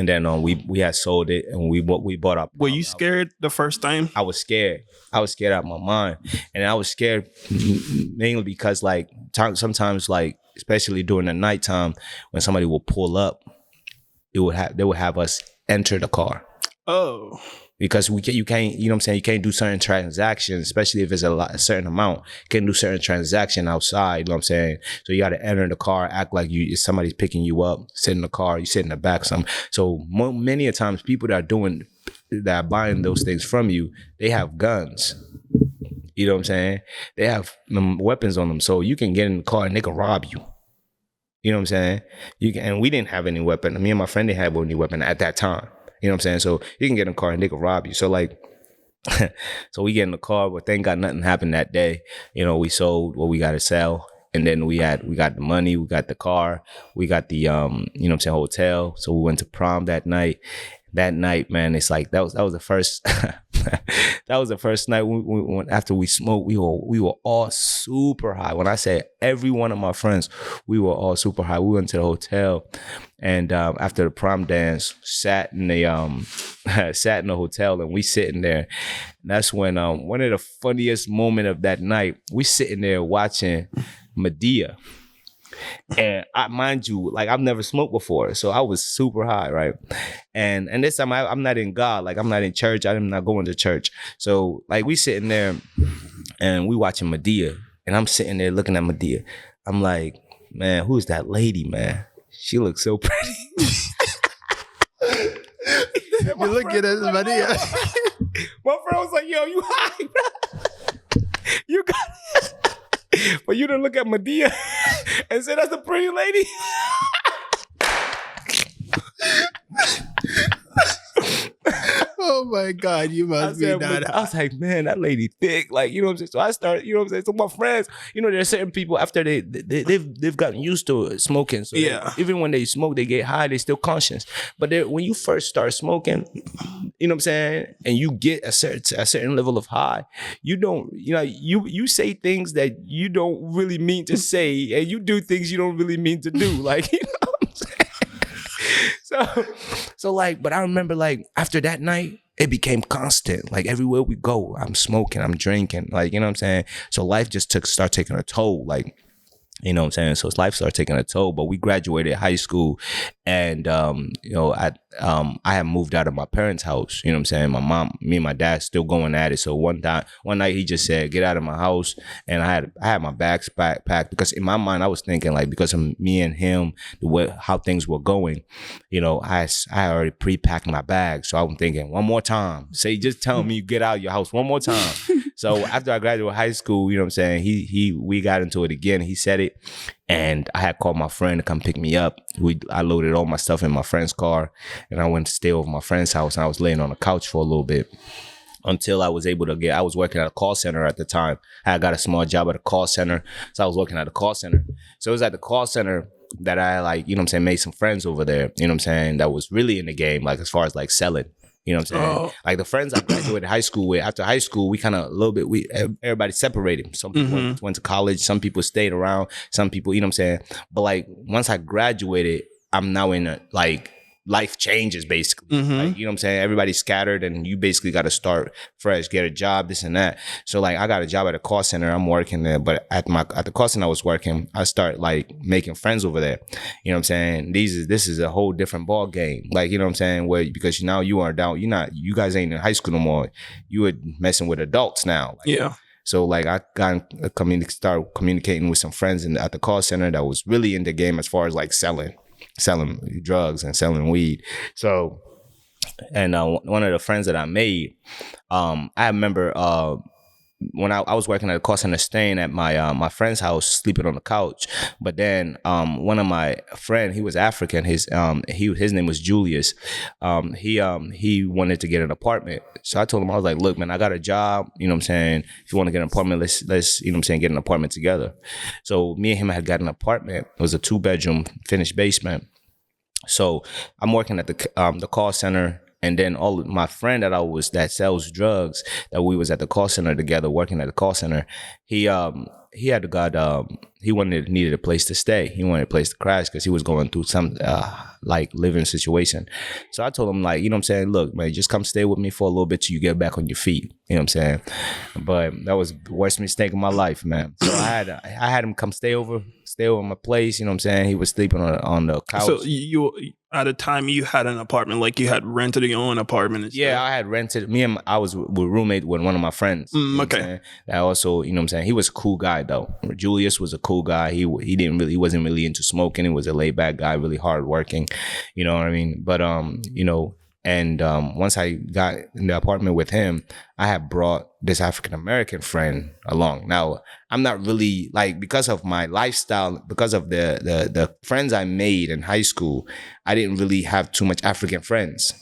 then we had sold it, and we bought up. Were you scared the first time? I was scared. I was scared out of my mind. And I was scared mainly because, like, sometimes, like, especially during the nighttime, when somebody will pull up, they would have us enter the car. Oh. because you can't, you know what I'm saying, you can't do certain transactions, especially if it's a certain amount. You can't do certain transaction outside, you know what I'm saying? So you got to enter the car, act like somebody's picking you up, sit in the car, you sit in the back, something. So many a times people that are buying those things from you, they have guns. You know what I'm saying? They have weapons on them, so you can get in the car and they can rob you. You know what I'm saying? And we didn't have any weapon. Me and my friend didn't have any weapon at that time. You know what I'm saying? So you can get in the car and they can rob you. So like, so we get in the car, but thank God nothing happened that day. You know, we sold what we got to sell. And then we got the money, we got the car, we got the, you know what I'm saying, hotel. So we went to prom that night. That night, man, it's like, that was the first, that was the first night after we smoked, we were all super high. When I say every one of my friends, we were all super high. We went to the hotel, and after the prom dance, sat in the hotel, and we sitting there. And that's when one of the funniest moment of that night, we sitting there watching Medea. And mind you, like, I've never smoked before, so I was super high, right? And this time I'm not in God, like I'm not in church, I'm not going to church. So like we sitting there and we watching Medea, and I'm sitting there looking at Medea. I'm like, man, who's that lady, man? She looks so pretty. You're looking at Medea. My friend was like, yo, you high, bro? You got it. But you didn't look at Medea and say that's a pretty lady. Oh my God, you must be that. I was like, man, that lady thick. Like, you know what I'm saying? So I started, you know what I'm saying? So my friends, you know, there's certain people after they've gotten used to smoking. So even when they smoke, they get high, they still conscious. But when you first start smoking, you know what I'm saying? And you get a certain level of high, you don't, you know, you say things that you don't really mean to say, and you do things you don't really mean to do. Like, you know what I'm saying? So like, but I remember like after that night, it became constant. Like everywhere we go, I'm smoking, I'm drinking, like, you know what I'm saying? So life just started taking a toll, like, you know what I'm saying? So life started taking a toll, but we graduated high school, and, you know, I had moved out of my parents' house, you know what I'm saying? Me and my dad still going at it. So one night he just said, get out of my house. And I had my bags packed, because in my mind, I was thinking like, because of me and him, how things were going, you know, I already pre-packed my bags. So I'm thinking, one more time, just tell me you get out of your house one more time. So after I graduated high school, you know what I'm saying? We got into it again. He said it. And I had called my friend to come pick me up. I loaded all my stuff in my friend's car, and I went to stay over my friend's house, and I was laying on the couch for a little bit until I was able to I was working at a call center at the time. I got a small job at a call center. So I was working at a call center. So it was at the call center that I, like, you know what I'm saying, made some friends over there, you know what I'm saying, that was really in the game, like as far as like selling. You know what I'm saying? Oh. Like the friends I graduated high school with, after high school, we kind of everybody separated. Some people went to college, some people stayed around, some people, you know what I'm saying? But like once I graduated, I'm now in life changes basically. Like, you know what I'm saying? Everybody's scattered, and you basically got to start fresh, get a job, this and that. So like I got a job at a call center. I'm working there, but at the call center I was working, I start like making friends over there. You know what I'm saying? This is a whole different ball game. Like, you know what I'm saying? Because now you are down. You guys ain't in high school no more. You were messing with adults now. Like, yeah. So like I started communicating with some friends at the call center that was really in the game as far as like selling drugs and selling weed. So, and one of the friends that I made, I remember when I was working at a call center, staying at my friend's house, sleeping on the couch. But then one of my friend, he was African. His name was Julius. He wanted to get an apartment. So I told him, I was like, look, man, I got a job. You know what I'm saying? If you want to get an apartment, let's you know what I'm saying, get an apartment together. So me and him had got an apartment. It was a 2-bedroom finished basement. So I'm working at the call center. And then all of my friend that sells drugs, that we was at the call center together, working at the call center, he needed a place to stay. He wanted a place to crash because he was going through some like living situation. So I told him, like, you know what I'm saying, look, man, just come stay with me for a little bit till you get back on your feet. You know what I'm saying? But that was the worst mistake of my life, man. So I had him come stay over my place. You know what I'm saying? He was sleeping on the couch. So at the time you had an apartment, like you had rented your own apartment and Yeah, stuff? I had rented. I was with roommate with one of my friends. You know what I'm okay. saying? That also, you know what I'm saying? He was a cool guy though. Julius was a cool guy. He wasn't really into smoking. He was a laid back guy, really hard working. You know what I mean? But you know, and once I got in the apartment with him, I had brought this African American friend along. Now, I'm not really like, because of my lifestyle, because of the friends I made in high school, I didn't really have too much African friends.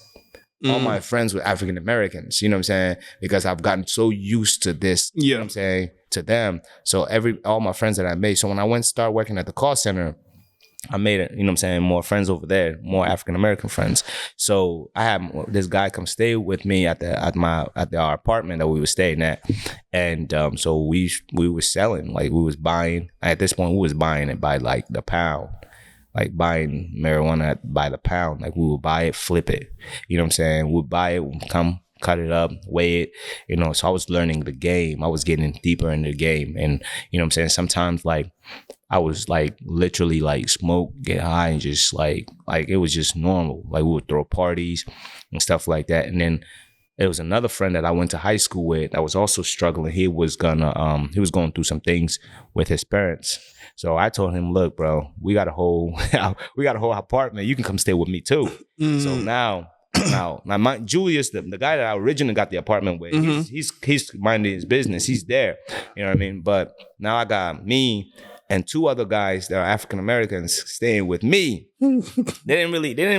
All my friends were African Americans, you know what I'm saying? Because I've gotten so used to this, you know what I'm saying, to them. So all my friends that I made. So when I went to start working at the call center, I made it, you know what I'm saying, more friends over there, more African American friends. So I had this guy come stay with me at our apartment that we were staying at, and so we were selling, like we was buying. At this point, we was buying it by like the pound, like buying marijuana by the pound. Like we would buy it, flip it, you know what I'm saying. We'd buy it, we'd come cut it up, weigh it, you know. So I was learning the game. I was getting deeper in the game, and you know what I'm saying. Sometimes like I was like literally like smoke, get high, and just like it was just normal. Like we would throw parties and stuff like that. And then there was another friend that I went to high school with that was also struggling. He was going through some things with his parents. So I told him, look, bro, we got a whole apartment. You can come stay with me too. So now Julius, the guy that I originally got the apartment with, he's minding his business. He's there, you know what I mean? But now I got me and two other guys that are African Americans staying with me. They didn't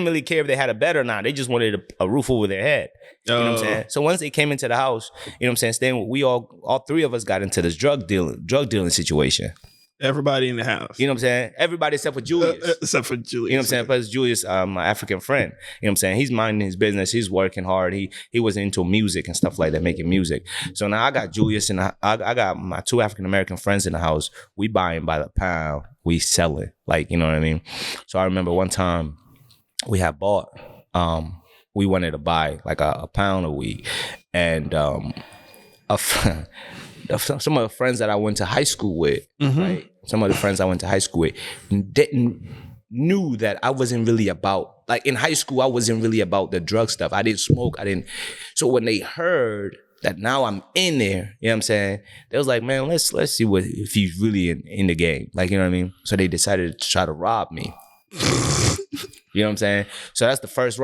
really care if they had a bed or not. They just wanted a roof over their head. You know what I'm saying? So once they came into the house, you know what I'm saying, we all three of us got into this drug dealing situation. Everybody in the house. You know what I'm saying? Everybody except for Julius. Except for Julius. You know what I'm saying? Plus Julius, my African friend. You know what I'm saying? He's minding his business. He's working hard. He was into music and stuff like that, making music. So now I got Julius and I got my two African American friends in the house. We buying by the pound. We selling. Like, you know what I mean? So I remember one time we had bought, we wanted to buy like a pound of weed. And some of the friends that I went to high school with, right? Some of the friends I went to high school with knew that I wasn't really about, like in high school, I wasn't really about the drug stuff. I didn't smoke. So when they heard that now I'm in there, you know what I'm saying? They was like, man, let's see if he's really in the game. Like, you know what I mean? So they decided to try to rob me. You know what I'm saying? So that's the first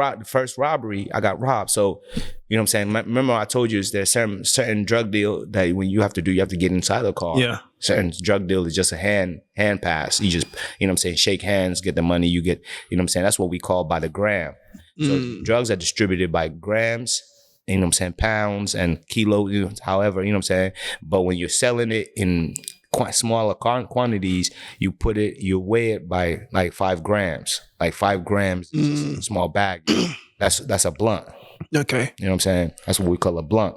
robbery. I got robbed. So, you know what I'm saying? Remember I told you there's certain drug deal that when you have to get inside the car. Yeah. Certain drug deal is just a hand pass. You just, you know what I'm saying, shake hands, get the money, you get, you know what I'm saying? That's what we call by the gram. So drugs are distributed by grams, you know what I'm saying, pounds and kilos, you know, however, you know what I'm saying? But when you're selling it in quite smaller quantities, you weigh it by like 5 grams. Like 5 grams is a small bag. That's a blunt. Okay. You know what I'm saying? That's what we call a blunt.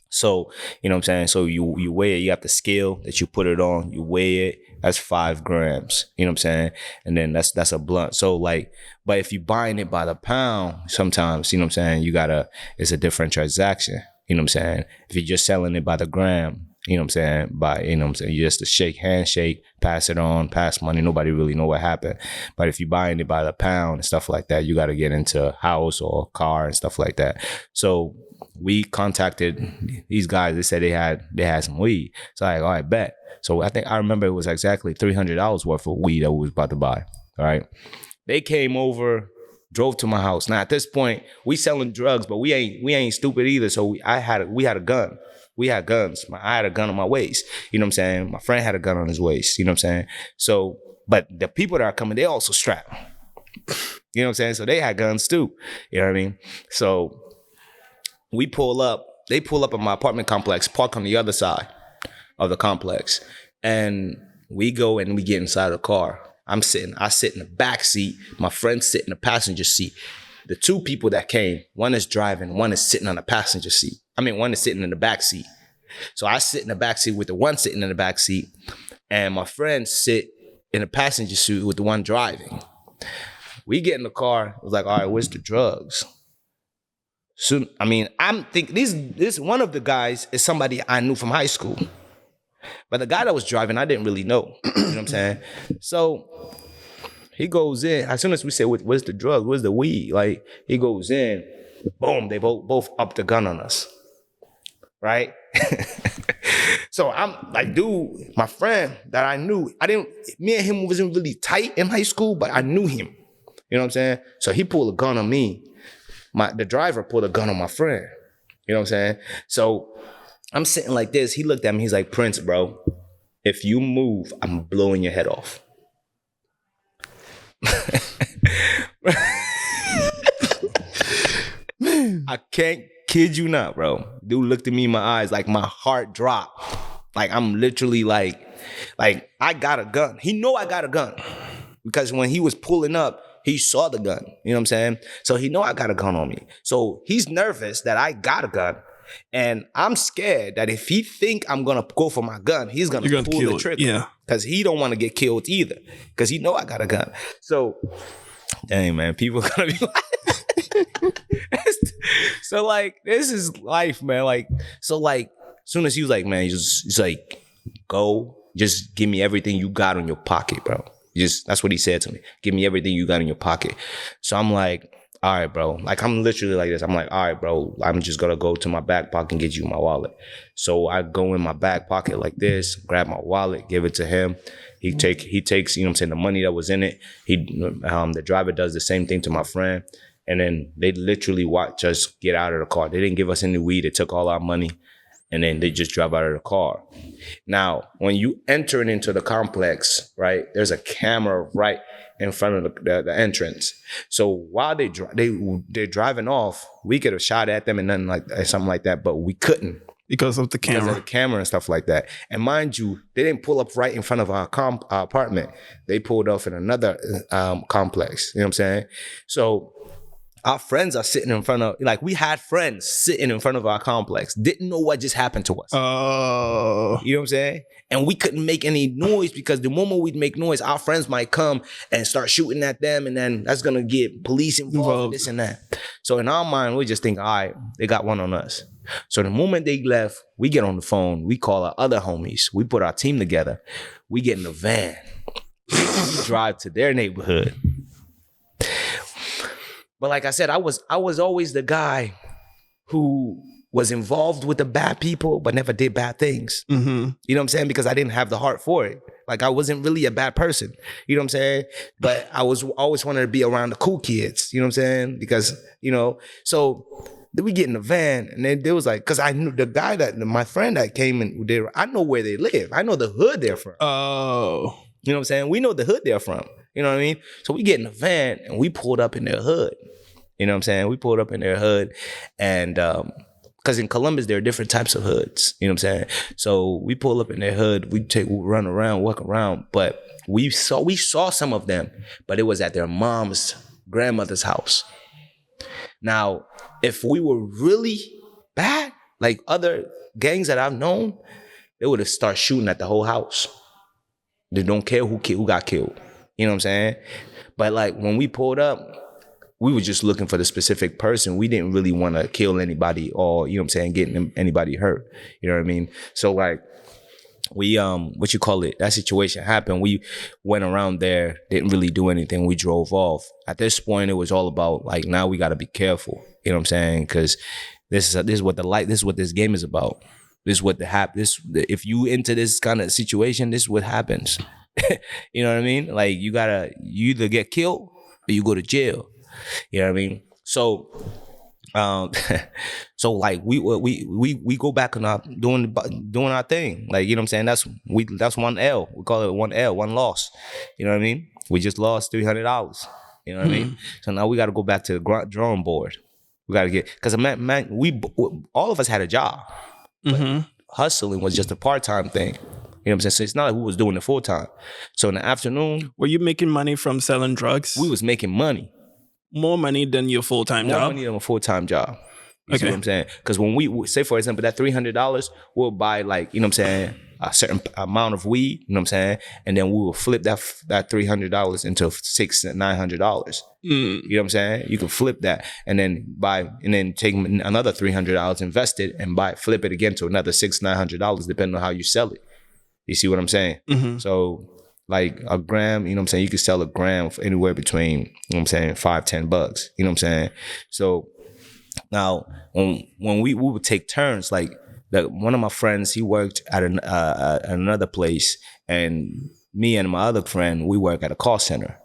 So, you know what I'm saying? So you weigh it, you have the scale that you put it on, you weigh it, that's 5 grams. You know what I'm saying? And then that's a blunt. So like, but if you're buying it by the pound, sometimes, you know what I'm saying, it's a different transaction. You know what I'm saying? If you're just selling it by the gram, you know what I'm saying, you just a handshake, pass it on, pass money, nobody really know what happened. But if you're buying it by the pound and stuff like that, you got to get into a house or a car and stuff like that. So we contacted these guys. They said they had some weed. So I all right, bet. So I remember it was exactly $300 worth of weed that we was about to buy. All right. They came over, drove to my house. Now at this point, we selling drugs, but we ain't stupid either. So we had a gun. We had guns. I had a gun on my waist. You know what I'm saying? My friend had a gun on his waist. You know what I'm saying? So, but the people that are coming, they also strapped. You know what I'm saying? So they had guns too. You know what I mean? So we pull up. They pull up at my apartment complex, park on the other side of the complex. And we go and we get inside the car. I sit in the back seat. My friend sit in the passenger seat. The two people that came, one is driving, one is sitting on the passenger seat. One is sitting in the back seat. So I sit in the back seat with the one sitting in the back seat, and my friend sit in the passenger seat with the one driving. We get in the car. It was like, all right, where's the drugs? So, I'm thinking this one of the guys is somebody I knew from high school. But the guy that was driving, I didn't really know. You know what I'm saying? So He goes in. As soon as we say, where's the drugs? Where's the weed? Like, he goes in. Boom, they both up the gun on us. Right? So I'm like, dude, my friend that I knew, me and him wasn't really tight in high school, but I knew him. You know what I'm saying? So he pulled a gun on me. The driver pulled a gun on my friend. You know what I'm saying? So I'm sitting like this. He looked at me. He's like, Prince, bro, if you move, I'm blowing your head off. I can't kid you not, bro. Dude looked at me in my eyes, like my heart dropped. Like I'm literally like I got a gun. He know I got a gun. Because when he was pulling up, he saw the gun. You know what I'm saying? So he know I got a gun on me. So he's nervous that I got a gun. And I'm scared that if he think I'm going to go for my gun, he's going to pull the trigger. Yeah. Because he don't want to get killed either. Because he know I got a gun. So, dang, man, people are going to be like... So, like, this is life, man. Like, so, like, as soon as he was like, man, he's like, go, just give me everything you got on your pocket, bro. That's what he said to me. Give me everything you got in your pocket. So I'm like, all right, bro. Like, I'm literally like this. I'm like, all right, bro. I'm just going to go to my back pocket and get you my wallet. So I go in my back pocket like this, grab my wallet, give it to him. He takes, you know what I'm saying, the money that was in it. The driver does the same thing to my friend. And then they literally watch us get out of the car. They didn't give us any weed. They took all our money. And then they just drive out of the car. Now, when you enter into the complex, right, there's a camera right in front of the entrance. So while they're driving off, we could have shot at them and nothing like that, something like that, but we couldn't. Because of the camera. Because of the camera and stuff like that. And mind you, they didn't pull up right in front of our apartment. They pulled off in another complex. You know what I'm saying? So our friends are sitting in front of, like, we had friends sitting in front of our complex. Didn't know what just happened to us. Oh. You know what I'm saying? And we couldn't make any noise because the moment we'd make noise, our friends might come and start shooting at them. And then that's going to get police involved, this and that. So in our mind, we just think, all right, they got one on us. So the moment they left, we get on the phone. We call our other homies. We put our team together. We get in the van. We drive to their neighborhood. But like I said, I was always the guy who was involved with the bad people, but never did bad things. Mm-hmm. You know what I'm saying? Because I didn't have the heart for it. Like, I wasn't really a bad person. You know what I'm saying? But I was always wanted to be around the cool kids. You know what I'm saying? Because, you know, so then we get in the van, and then there was like, because I knew the guy my friend that came in there, I know where they live. I know the hood they're from. Oh. You know what I'm saying? We know the hood they're from. You know what I mean? So we get in the van, and we pulled up in their hood. You know what I'm saying? We pulled up in their hood, and because in Columbus, there are different types of hoods. You know what I'm saying? So we pull up in their hood, we run around, walk around, but we saw some of them, but it was at their mom's grandmother's house. Now, if we were really bad, like other gangs that I've known, they would have started shooting at the whole house. They don't care who got killed. You know what I'm saying? But like when we pulled up, we were just looking for the specific person. We didn't really want to kill anybody or, you know what I'm saying, getting anybody hurt. You know what I mean? So like we, that situation happened. We went around there, didn't really do anything. We drove off. At this point, it was all about like, now we got to be careful. You know what I'm saying? Because this is what this game is about. This is what if you into this kind of situation, this is what happens. You know what I mean? Like you either get killed or you go to jail. You know what I mean? So, so like we go back on our doing our thing. Like, you know what I'm saying? That's one L. We call it one L, one loss. You know what I mean? We just lost $300. You know what I mean? So now we got to go back to the drawing board. We got to because man, all of us had a job. Mm-hmm. Hustling was just a part-time thing. You know what I'm saying? So it's not like we was doing it full-time. So in the afternoon, were you making money from selling drugs? We was making money. More money than your full-time job? More money than a full-time job. You see what I'm saying? Because when we say, for example, that $300, we'll buy like, you know what I'm saying, a certain amount of weed, you know what I'm saying? And then we will flip that $300 into $600-900. You know what I'm saying? You can flip that and then take another $300, invest it, and flip it again to another $600-900, depending on how you sell it. You see what I'm saying? Mm-hmm. So Like a gram, you know what I'm saying? You could sell a gram for anywhere between, you know what I'm saying, $5-10. You know what I'm saying? So now when we would take turns, like one of my friends, he worked at another place, and me and my other friend, we work at a call center.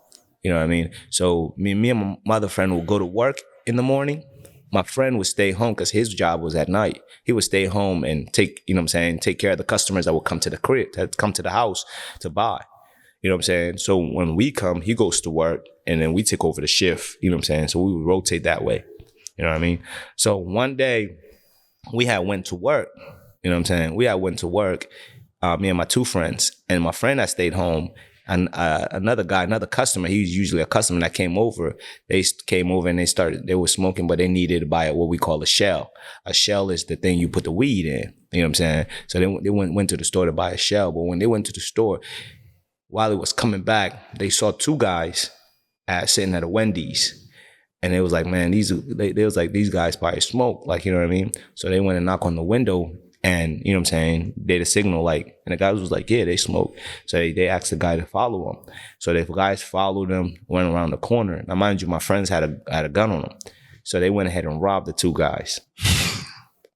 You know what I mean? So me and my other friend would go to work in the morning. My friend would stay home because his job was at night. He would stay home and take, you know what I'm saying, take care of the customers that would come to the crib, that come to the house to buy. You know what I'm saying? So when we come, he goes to work, and then we take over the shift. You know what I'm saying? So we would rotate that way. You know what I mean? So one day we had went to work. You know what I'm saying? We had went to work, me and my two friends, and my friend that stayed home, and another customer, he was usually a customer that came over. They came over and they were smoking, but they needed to buy what we call a shell. A shell is the thing you put the weed in. You know what I'm saying? So they went to the store to buy a shell. But when they went to the store, while it was coming back, they saw two guys sitting at a Wendy's. And it was like, man, they was like, these guys probably smoke. Like, you know what I mean? So they went and knocked on the window, and, you know what I'm saying, they had a signal, like, and the guys was like, yeah, they smoke. So they asked the guy to follow them. So the guys followed them, went around the corner. Now, mind you, my friends had a gun on them. So they went ahead and robbed the two guys.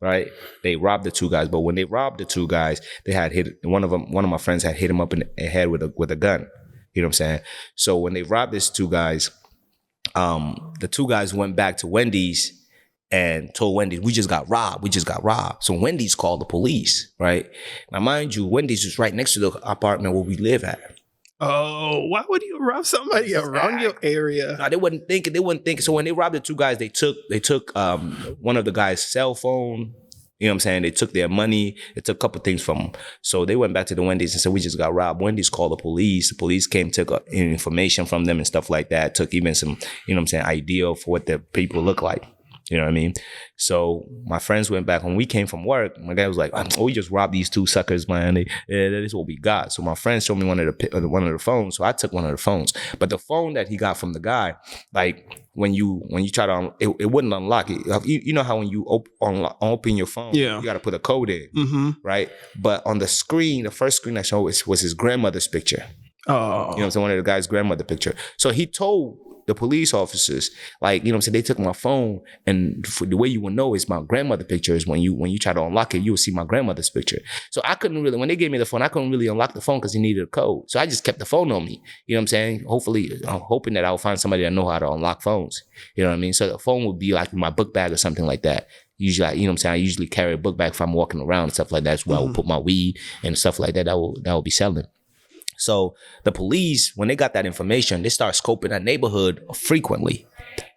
Right? They robbed the two guys. But when they robbed the two guys, they had hit one of my friends had hit him up in the head with a gun. You know what I'm saying? So when they robbed these two guys, the two guys went back to Wendy's and told Wendy's, we just got robbed. So Wendy's called the police, right? Now, mind you, Wendy's is right next to the apartment where we live at. Oh, why would you rob somebody around your area? No, they wouldn't think. So when they robbed the two guys, they took one of the guys' cell phone. You know what I'm saying? They took their money. They took a couple things from them. So they went back to the Wendy's and said, we just got robbed. Wendy's called the police. The police came, took information from them and stuff like that. Took even some, you know what I'm saying, idea for what the people look like. You know what I mean? So my friends went back. When we came from work, my guy was like, oh, we just robbed these two suckers, man. That is what we got. So my friends showed me one of the phones. So I took one of the phones. But the phone that he got from the guy, like when you try to, it wouldn't unlock it. You know how when you open your phone, yeah, you got to put a code in, right? But on the screen, the first screen I showed was his grandmother's picture. Oh. You know what I'm saying? One of the guy's grandmother picture. So he told the police officers, like, you know what I'm saying, they took my phone, and the way you will know is my grandmother picture is when you try to unlock it, you will see my grandmother's picture. So I couldn't really, when they gave me the phone, I couldn't really unlock the phone because he needed a code. So I just kept the phone on me. You know what I'm saying? Hopefully, I'm hoping that I'll find somebody that know how to unlock phones. You know what I mean? So the phone would be like in my book bag or something like that. Usually, you know what I'm saying, I usually carry a book bag if I'm walking around and stuff like that. That's where I will put my weed and stuff like that. That will be selling. So the police, when they got that information, they start scoping that neighborhood frequently.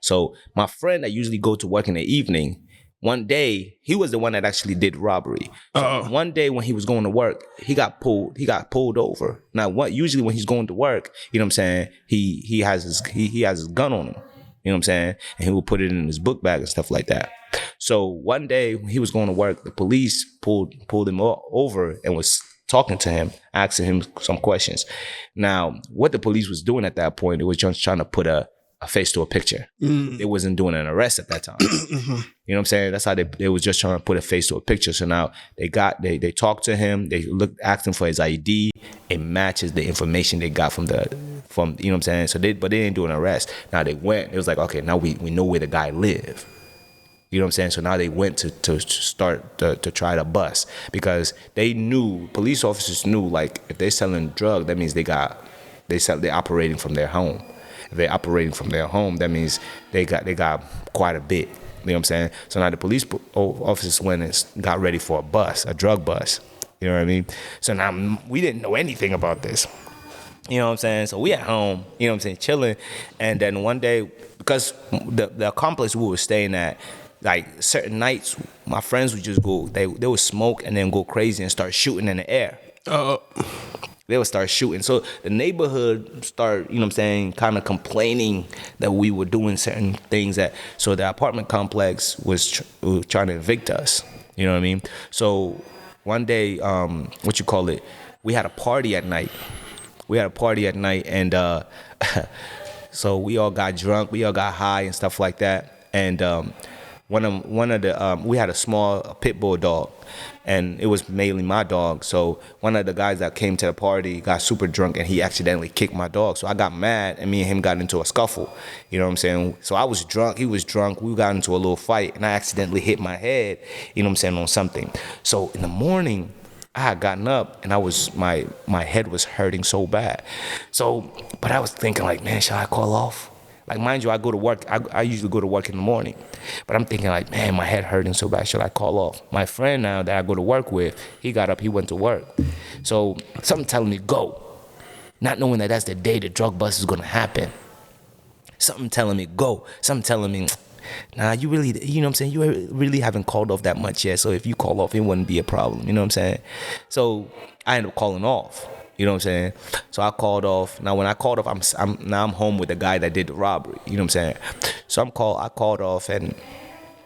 So my friend that usually go to work in the evening, one day, he was the one that actually did robbery. So one day when he was going to work, he got pulled over. Now, usually when he's going to work, you know what I'm saying, he has his gun on him. You know what I'm saying? And he will put it in his book bag and stuff like that. So one day when he was going to work, the police pulled him over and was talking to him, asking him some questions. Now, what the police was doing at that point, it was just trying to put a face to a picture. They wasn't doing an arrest at that time. You know what I'm saying? That's how they was just trying to put a face to a picture. So now they talked to him, they asked him for his ID. It matches the information they got from you know what I'm saying? So but they didn't do an arrest. Now they went, it was like, okay, now we know where the guy lived. You know what I'm saying? So now they went to start to try to bust, because police officers knew, like, if they're selling drugs, that means they're operating from their home. If they're operating from their home, that means they got quite a bit. You know what I'm saying? So now the police officers went and got ready for a drug bust. You know what I mean? So now we didn't know anything about this. You know what I'm saying? So we at home, you know what I'm saying, chilling. And then one day, because the complex we were staying at, like certain nights, my friends would just go, they would smoke and then go crazy and start shooting in the air. They would start shooting. So the neighborhood started, you know what I'm saying, kind of complaining that we were doing certain things so the apartment complex was trying to evict us. You know what I mean? So one day, we had a party at night. And so we all got drunk, we all got high and stuff like that. And one of the we had a small pit bull dog, and it was mainly my dog. So one of the guys that came to the party got super drunk, and he accidentally kicked my dog. So I got mad, and me and him got into a scuffle. You know what I'm saying? So I was drunk, he was drunk, we got into a little fight, and I accidentally hit my head, you know what I'm saying, on something. So in the morning, I had gotten up, and my head was hurting so bad. So, but I was thinking like, man, should I call off? Like, mind you, I go to work. I usually go to work in the morning. But I'm thinking like, man, my head hurting so bad. Should I call off? My friend now that I go to work with, he got up, he went to work. So something telling me, go. Not knowing that that's the day the drug bust is going to happen. Something telling me, go. Something telling me, nah, you really, you know what I'm saying? You really haven't called off that much yet. So if you call off, it wouldn't be a problem. You know what I'm saying? So I ended up calling off. You know what I'm saying? So I called off. Now when I called off, I'm home with the guy that did the robbery. You know what I'm saying? So I called off, and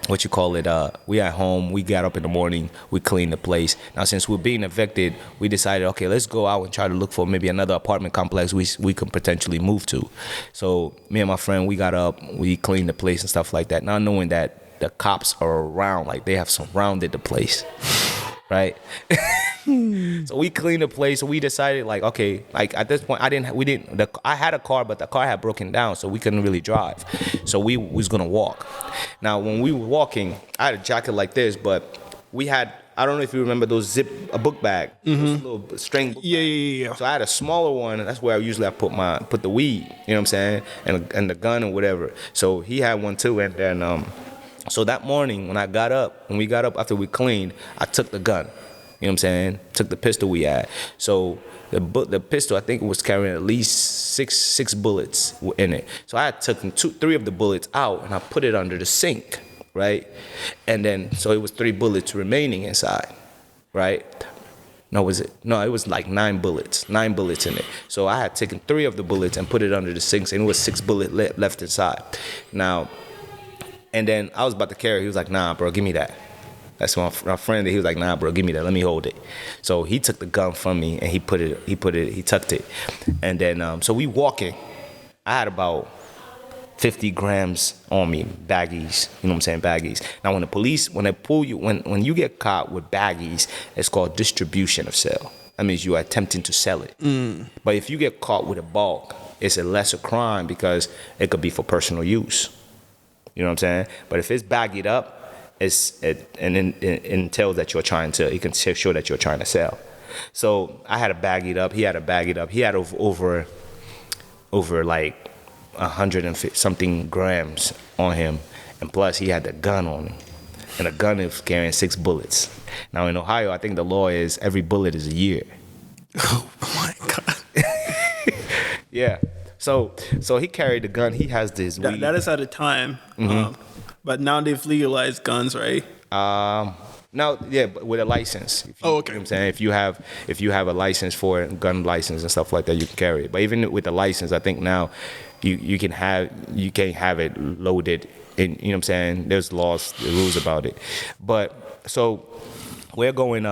we at home. We got up in the morning. We cleaned the place. Now since we're being evicted, we decided, okay, let's go out and try to look for maybe another apartment complex we can potentially move to. So me and my friend, we got up, we cleaned the place and stuff like that. Not knowing that the cops are around, like they have surrounded the place, right? So we cleaned the place. So we decided, like, okay, like at this point, I had a car, but the car had broken down, so we couldn't really drive. So we was gonna walk. Now, when we were walking, I had a jacket like this, but we had, I don't know if you remember those a book bag, those little string book Yeah. So I had a smaller one, and that's where I put the weed, you know what I'm saying, and the gun or whatever. So he had one too, and then so that morning when we got up after we cleaned, I took the gun. You know what I'm saying? Took the pistol we had. So the pistol, I think it was carrying at least six bullets in it. So I had taken 3 of the bullets out, and I put it under the sink, right? And then, so it was 3 bullets remaining inside, right? No, was it? No, it was like 9 bullets in it. So I had taken 3 of the bullets and put it under the sink, and it was 6 bullets left inside. Now, and then I was about to carry it. He was like, nah, bro, give me that. That's my friend. He was like, nah, bro, give me that. Let me hold it. So he took the gun from me, and he tucked it. And then, so we walking. I had about 50 grams on me, baggies. You know what I'm saying, baggies. Now, when you get caught with baggies, it's called distribution of sale. That means you are attempting to sell it. But if you get caught with a bulk, it's a lesser crime because it could be for personal use. You know what I'm saying? But if it's baggied up, it entails that it can show that you're trying to sell. So I had to bag it up. He had to bag it up. He had over like 100 and something grams on him, and plus he had the gun on him, and the gun is carrying 6 bullets. Now in Ohio, I think the law is every bullet is a year. Oh my God. Yeah. So he carried the gun. He has this. That is at a time. But now they've legalized guns, right? Now, yeah, but with a license. Okay. You know what I'm saying? If you have a license for it, gun license and stuff like that, you can carry it. But even with the license, I think now you can't have it loaded. You know what I'm saying? There's rules about it. But so we're going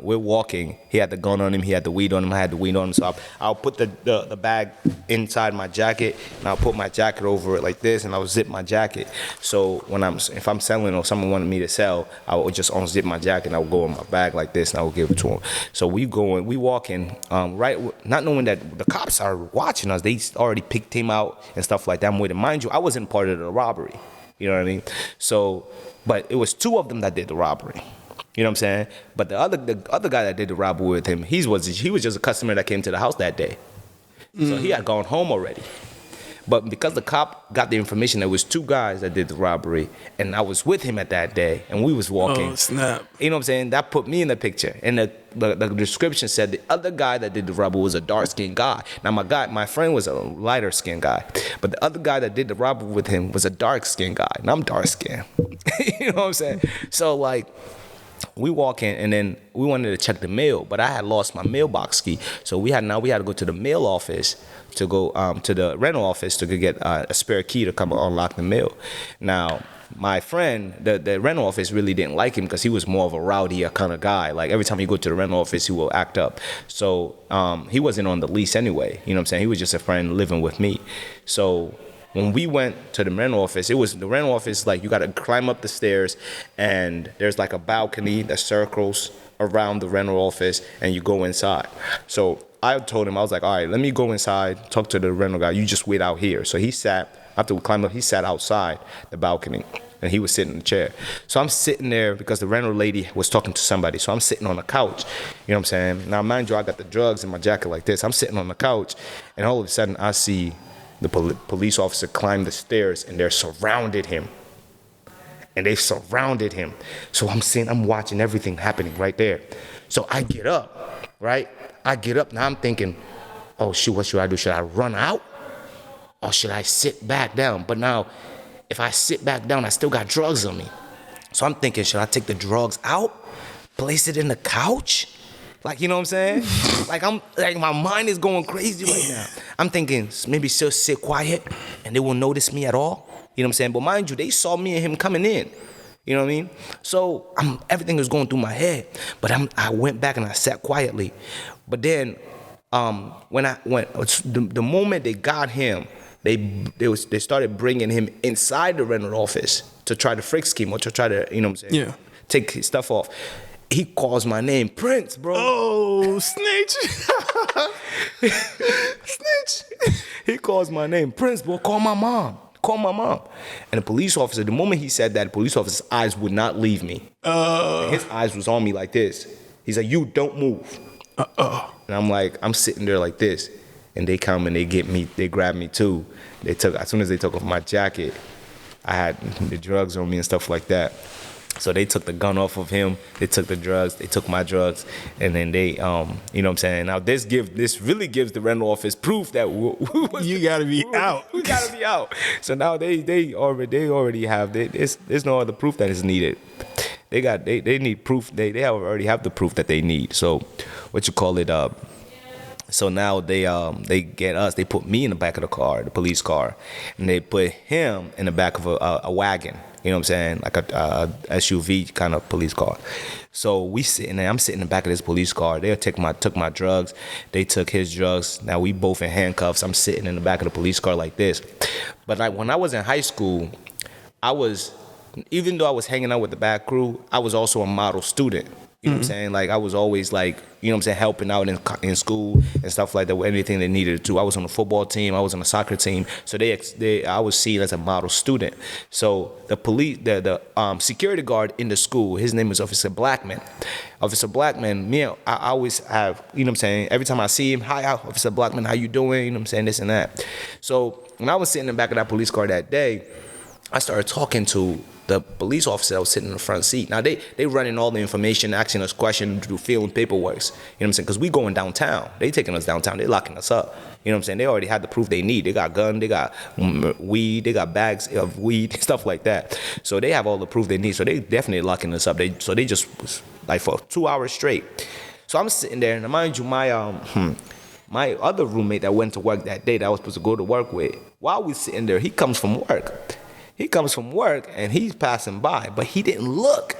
we're walking. He had the gun on him. He had the weed on him. I had the weed on him. So I'll put the bag inside my jacket, and I'll put my jacket over it like this, and I'll zip my jacket. So if I'm selling or someone wanted me to sell, I would just unzip my jacket, and I would go in my bag like this, and I would give it to him. So we walking, right, not knowing that the cops are watching us. They already picked him out and stuff like that. I'm waiting. Mind you, I wasn't part of the robbery. You know what I mean? So, but it was 2 of them that did the robbery. You know what I'm saying? But the other guy that did the robbery with him, he was just a customer that came to the house that day. So he had gone home already. But because the cop got the information, there was 2 guys that did the robbery, and I was with him at that day, and we was walking. Oh, snap. You know what I'm saying? That put me in the picture. And the description said the other guy that did the robbery was a dark-skinned guy. Now, my friend was a lighter-skinned guy. But the other guy that did the robbery with him was a dark-skinned guy. And I'm dark-skinned. You know what I'm saying? So, like, we walk in, and then we wanted to check the mail, but I had lost my mailbox key. So we had to go to the mail office to go to the rental office to get a spare key to come unlock the mail. Now, my friend, the rental office really didn't like him because he was more of a rowdy kind of guy. Like every time you go to the rental office, he will act up. So he wasn't on the lease anyway. You know what I'm saying? He was just a friend living with me. So when we went to the rental office, it was the rental office, like you got to climb up the stairs and there's like a balcony that circles around the rental office and you go inside. So I told him, I was like, all right, let me go inside, talk to the rental guy. You just wait out here. So he sat, after we climbed up, he sat outside the balcony and he was sitting in the chair. So I'm sitting there because the rental lady was talking to somebody. So I'm sitting on the couch, you know what I'm saying? Now, mind you, I got the drugs in my jacket like this. I'm sitting on the couch and all of a sudden I see the police officer climb the stairs and they're surrounded him. And they surrounded him. So I'm watching everything happening right there. So I get up, right? I get up, now I'm thinking, oh shoot, what should I do? Should I run out? Or should I sit back down? But now, if I sit back down, I still got drugs on me. So I'm thinking, should I take the drugs out? Place it in the couch? Like, you know what I'm saying? like my mind is going crazy right now. I'm thinking, maybe still sit quiet and they won't notice me at all. You know what I'm saying? But mind you, they saw me and him coming in. You know what I mean? So everything was going through my head. But I went back and I sat quietly. But then the moment they got him, they started bringing him inside the rental office to try to frisk him or to try to, you know what I'm saying? Yeah. Take his stuff off. He calls my name, Prince, bro. Oh, snitch. Snitch. He calls my name, Prince, bro. Call my mom. And the police officer, the moment he said that, the police officer's eyes would not leave me. His eyes was on me like this. He's like, you don't move. And I'm like, I'm sitting there like this. And they come and they get me, they grab me too. As soon as they took off my jacket, I had the drugs on me and stuff like that. So they took the gun off of him, they took the drugs, they took my drugs, and then they, you know what I'm saying? Now this really gives the rental office proof that you gotta be out. We gotta be out. So now they already have, there's no other proof that is needed. They need proof, they already have the proof that they need. So so now they get us, they put me in the back of the car, the police car, and they put him in the back of a wagon. You know what I'm saying? Like a SUV kind of police car. So we sitting there, I'm sitting in the back of this police car. They took my drugs. They took his drugs. Now we both in handcuffs. I'm sitting in the back of the police car like this. But like when I was in high school, even though I was hanging out with the bad crew, I was also a model student. You know what I'm saying? Like I was always like, you know what I'm saying, helping out in school and stuff like that with anything they needed to. I was on the football team, I was on the soccer team. So I was seen as a model student. So the security guard in the school, his name is Officer Blackman. Officer Blackman, I always have, you know what I'm saying, every time I see him, hi Officer Blackman, how you doing? You know what I'm saying, this and that. So when I was sitting in the back of that police car that day, I started talking to the police officer that was sitting in the front seat. Now they running all the information, asking us questions, filling paperwork. You know what I'm saying? Because we going downtown. They taking us downtown. They locking us up. You know what I'm saying? They already had the proof they need. They got gun. They got weed. They got bags of weed, stuff like that. So they have all the proof they need. So they definitely locking us up. So they just was like for 2 hours straight. So I'm sitting there, and mind you, my other roommate that went to work that day that I was supposed to go to work with, while we sitting there, he comes from work. And he's passing by, but he didn't look.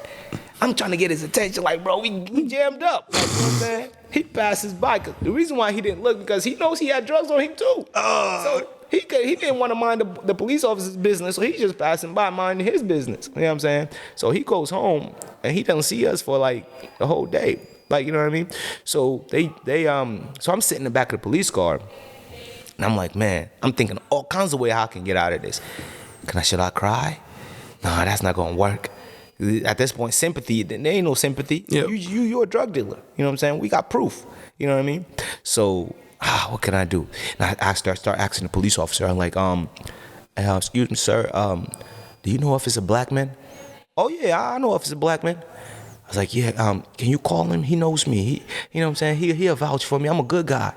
I'm trying to get his attention, like, bro, we jammed up. Like, you know what I'm saying? He passes by. Cause the reason why he didn't look, because he knows he had drugs on him too. So he didn't want to mind the police officer's business, so he's just passing by minding his business. You know what I'm saying? So he goes home, and he doesn't see us for, like, the whole day. Like, you know what I mean? So so I'm sitting in the back of the police car, and I'm like, man, I'm thinking all kinds of ways how I can get out of this. Should I cry? Nah, that's not gonna work. At this point, sympathy, there ain't no sympathy. Yep. You're a drug dealer. You know what I'm saying? We got proof. You know what I mean? So, what can I do? And I start asking the police officer. I'm like, excuse me, sir, do you know Officer Blackman? Oh yeah, I know Officer Blackman. I was like, yeah, can you call him? He knows me. You know what I'm saying? He'll vouch for me. I'm a good guy.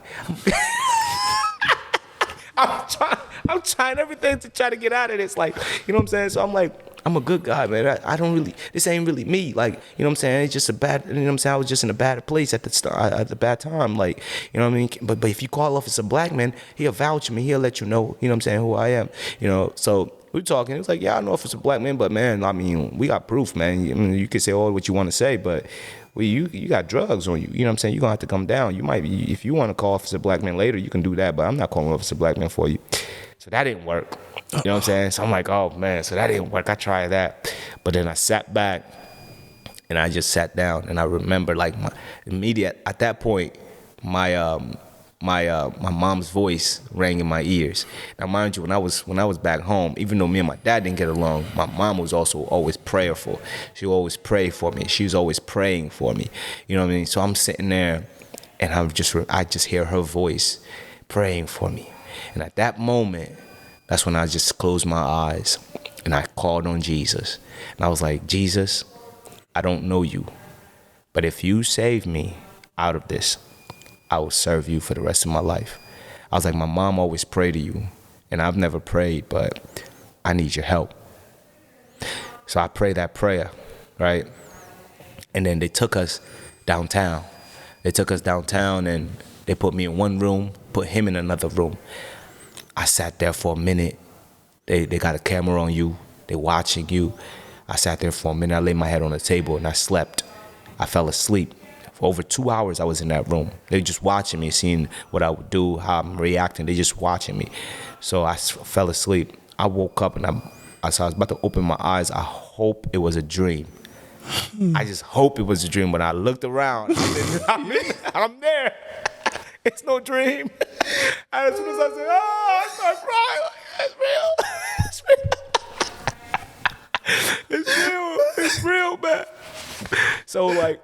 I'm trying everything to try to get out of this. Like, you know what I'm saying? So I'm like, I'm a good guy, man. I don't really, this ain't really me. Like, you know what I'm saying? It's just you know what I'm saying? I was just in a bad place at the bad time. Like, you know what I mean? But if you call Officer Blackman, he'll vouch for me. He'll let you know what I'm saying, who I am. You know, so we're talking. It was like, yeah, I know Officer Blackman, but man, I mean, we got proof, man. You can say all what you want to say, but you got drugs on you. You know what I'm saying? You're going to have to come down. You might be, if you want to call Officer Blackman later, you can do that, but I'm not calling Officer Blackman for you. So that didn't work. You know what I'm saying? So I'm like, oh man, so that didn't work. I tried that. But then I sat back and I just sat down, and I remember like my immediate at that point, my mom's voice rang in my ears. Now, mind you, when I was back home, even though me and my dad didn't get along, my mom was also always prayerful. She would always pray for me. She was always praying for me. You know what I mean? So I'm sitting there, and I just hear her voice praying for me. And at that moment, that's when I just closed my eyes and I called on Jesus. And I was like, Jesus, I don't know you, but if you save me out of this, I will serve you for the rest of my life. I was like, my mom always prayed to you, and I've never prayed, but I need your help. So I prayed that prayer, right? And then they took us downtown. And they put me in one room, put him in another room. I sat there for a minute. They got a camera on you. They watching you. I sat there for a minute. I laid my head on the table and I slept. I fell asleep. For over 2 hours I was in that room. They just watching me, seeing what I would do, how I'm reacting. They just watching me. So I fell asleep. I woke up and as I was about to open my eyes, I hope it was a dream. I just hope it was a dream. When I looked around, I'm there. It's no dream. And as soon as I said, oh, I started crying. It's real. It's real. It's real, man. So like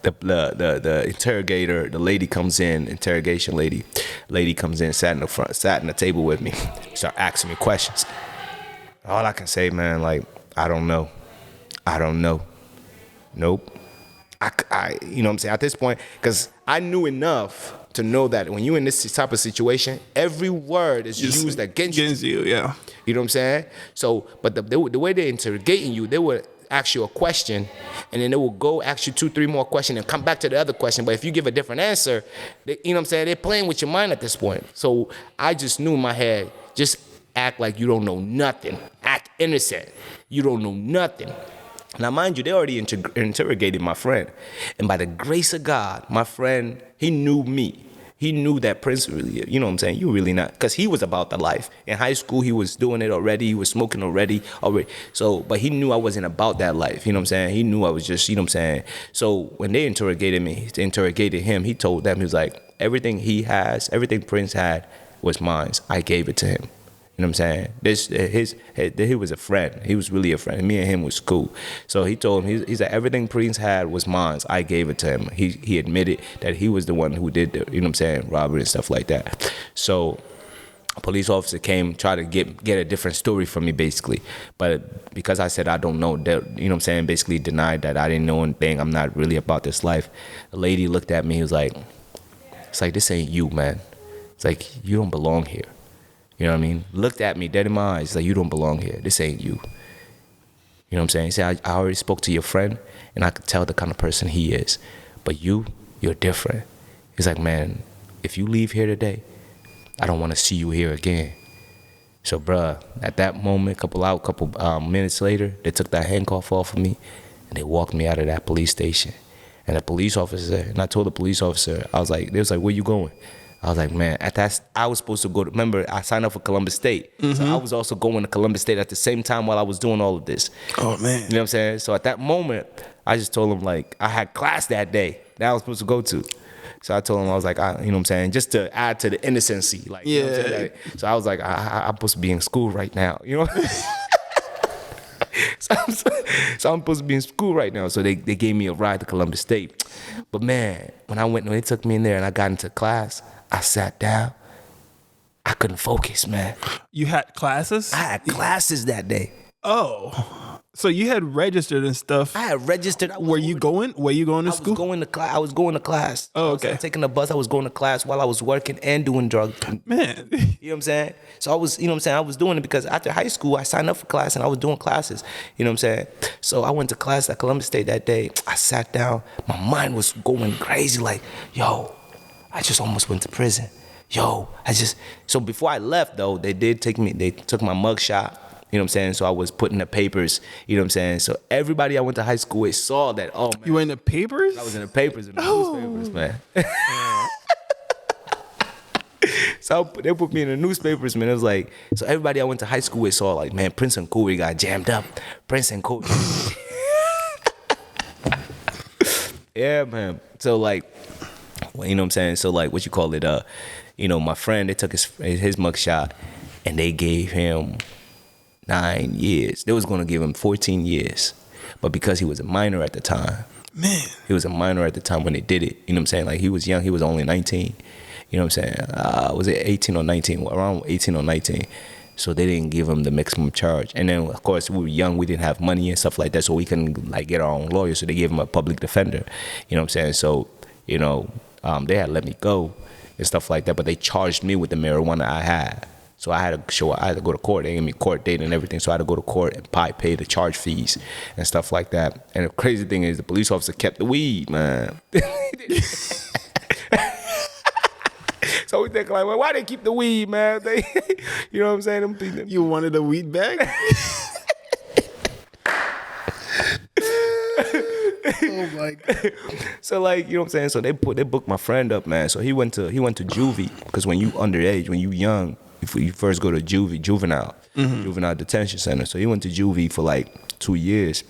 the interrogator, the lady comes in, interrogation lady comes in, sat in the table with me, start asking me questions. All I can say, man, like, I don't know. Nope. I you know what I'm saying, at this point, because I knew enough to know that when you're in this type of situation, every word is used against you. Yeah. You know what I'm saying? So, but the way they're interrogating you, they would ask you a question, and then they will go ask you 2-3 more questions and come back to the other question. But if you give a different answer, you know what I'm saying, they're playing with your mind at this point. So I just knew in my head, just act like you don't know nothing. Act innocent. You don't know nothing. Now, mind you, they already interrogated my friend. And by the grace of God, my friend, he knew me. He knew that Prince really, you know what I'm saying, you really not. Because he was about the life. In high school, he was doing it already. He was smoking already. So, but he knew I wasn't about that life. You know what I'm saying? He knew I was just, you know what I'm saying? So when they interrogated me, they interrogated him, he told them, he was like, everything everything Prince had was mine. I gave it to him. You know what I'm saying? He was a friend. He was really a friend. Me and him was cool. So he told him, he said, everything Prince had was mine. I gave it to him. He admitted that he was the one who did the, you know what I'm saying, robbery and stuff like that. So a police officer came, tried to get a different story from me, basically. But because I said I don't know, you know what I'm saying, basically denied that I didn't know anything. I'm not really about this life. The lady looked at me. He was like, it's like, this ain't you, man. It's like, you don't belong here. You know what I mean? Looked at me dead in my eyes, like, you don't belong here. This ain't you. You know what I'm saying? He said, I already spoke to your friend, and I could tell the kind of person he is. But you're different. He's like, man, if you leave here today, I don't want to see you here again. So, bruh, at that moment, couple minutes later, they took that handcuff off of me, and they walked me out of that police station. And the police officer, and I told the police officer, they was like, where you going? I was like, man, I was supposed to go to, remember, I signed up for Columbus State. Mm-hmm. So I was also going to Columbus State at the same time while I was doing all of this. Oh, man. You know what I'm saying? So at that moment, I just told him, like, I had class that day that I was supposed to go to. So I told him, I was like, you know what I'm saying, just to add to the innocency. Like, yeah. You know what I'm saying? So I was like, I'm supposed to be in school right now. You know So I'm supposed to be in school right now. So they gave me a ride to Columbus State. But man, when they took me in there and I got into class, I sat down. I couldn't focus, man. You had classes? I had classes that day. Oh. So you had registered and stuff. I had registered. Were you going to school? I was going to class. Oh, okay. I was taking the bus. I was going to class while I was working and doing drugs. Man. You know what I'm saying? So I was, you know what I'm saying, I was doing it because after high school, I signed up for class and I was doing classes. You know what I'm saying? So I went to class at Columbus State that day. I sat down. My mind was going crazy. Like, yo, I just almost went to prison. So before I left, though, they took my mugshot. You know what I'm saying? So I was putting the papers, you know what I'm saying? So everybody I went to high school with saw that, oh, man. You were in the papers? I was in the papers, newspapers, man. So they put me in the newspapers, man. It was like, so everybody I went to high school with saw like, man, Prince and Corey got jammed up. Prince and Corey. Yeah, man. So like, well, you know what I'm saying? So like, what you call it? You know, my friend, they took his mugshot and they gave him 9 years. They was gonna give him 14 years, but because he was a minor at the time. Man. He was a minor at the time when they did it. You know what I'm saying? Like, he was young. He was only 19. You know what I'm saying? Was it 18 or 19? Around 18 or 19. So they didn't give him the maximum charge. And then, of course, we were young. We didn't have money and stuff like that, so we couldn't, like, get our own lawyer. So they gave him a public defender. You know what I'm saying? So, you know, they had let me go and stuff like that, but they charged me with the marijuana I had. So I had to go to court. They gave me a court date and everything. So I had to go to court and pay the charge fees and stuff like that. And the crazy thing is, the police officer kept the weed, man. So we think like, well, why they keep the weed, man? They, you know what I'm saying? You wanted a weed bag? Oh my God. So like, you know what I'm saying? So they booked my friend up, man. So he went to juvie, because when you underage, when you young, if you first go to juvenile detention center. So he went to juvie for like 2 years.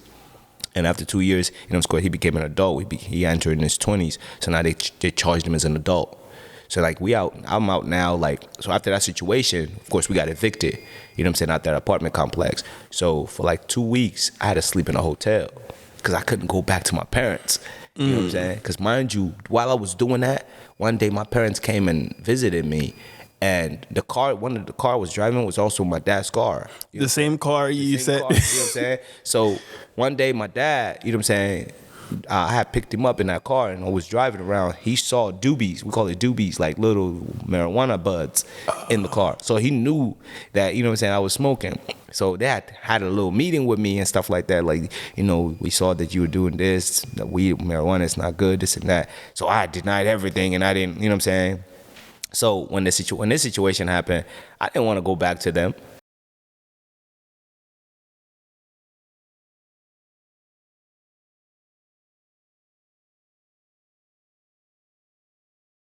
And after 2 years, you know, of course, he became an adult. He entered in his 20s. So now they charged him as an adult. So like, I'm out now, like, so after that situation, of course, we got evicted, you know what I'm saying, out that apartment complex. So for like 2 weeks, I had to sleep in a hotel because I couldn't go back to my parents. You know what I'm saying? Because mind you, while I was doing that, one day my parents came and visited me, and one of the car was driving was also my dad's car. The same car you said. You know what I'm saying? So one day my dad, you know what I'm saying, I had picked him up in that car and I was driving around. He saw doobies, we call it doobies, like little marijuana buds in the car. So he knew that, you know what I'm saying, I was smoking. So they had a little meeting with me and stuff like that. Like, you know, we saw that you were doing this, that weed, marijuana is not good, this and that. So I denied everything and I didn't, you know what I'm saying? So when this situation happened, I didn't want to go back to them.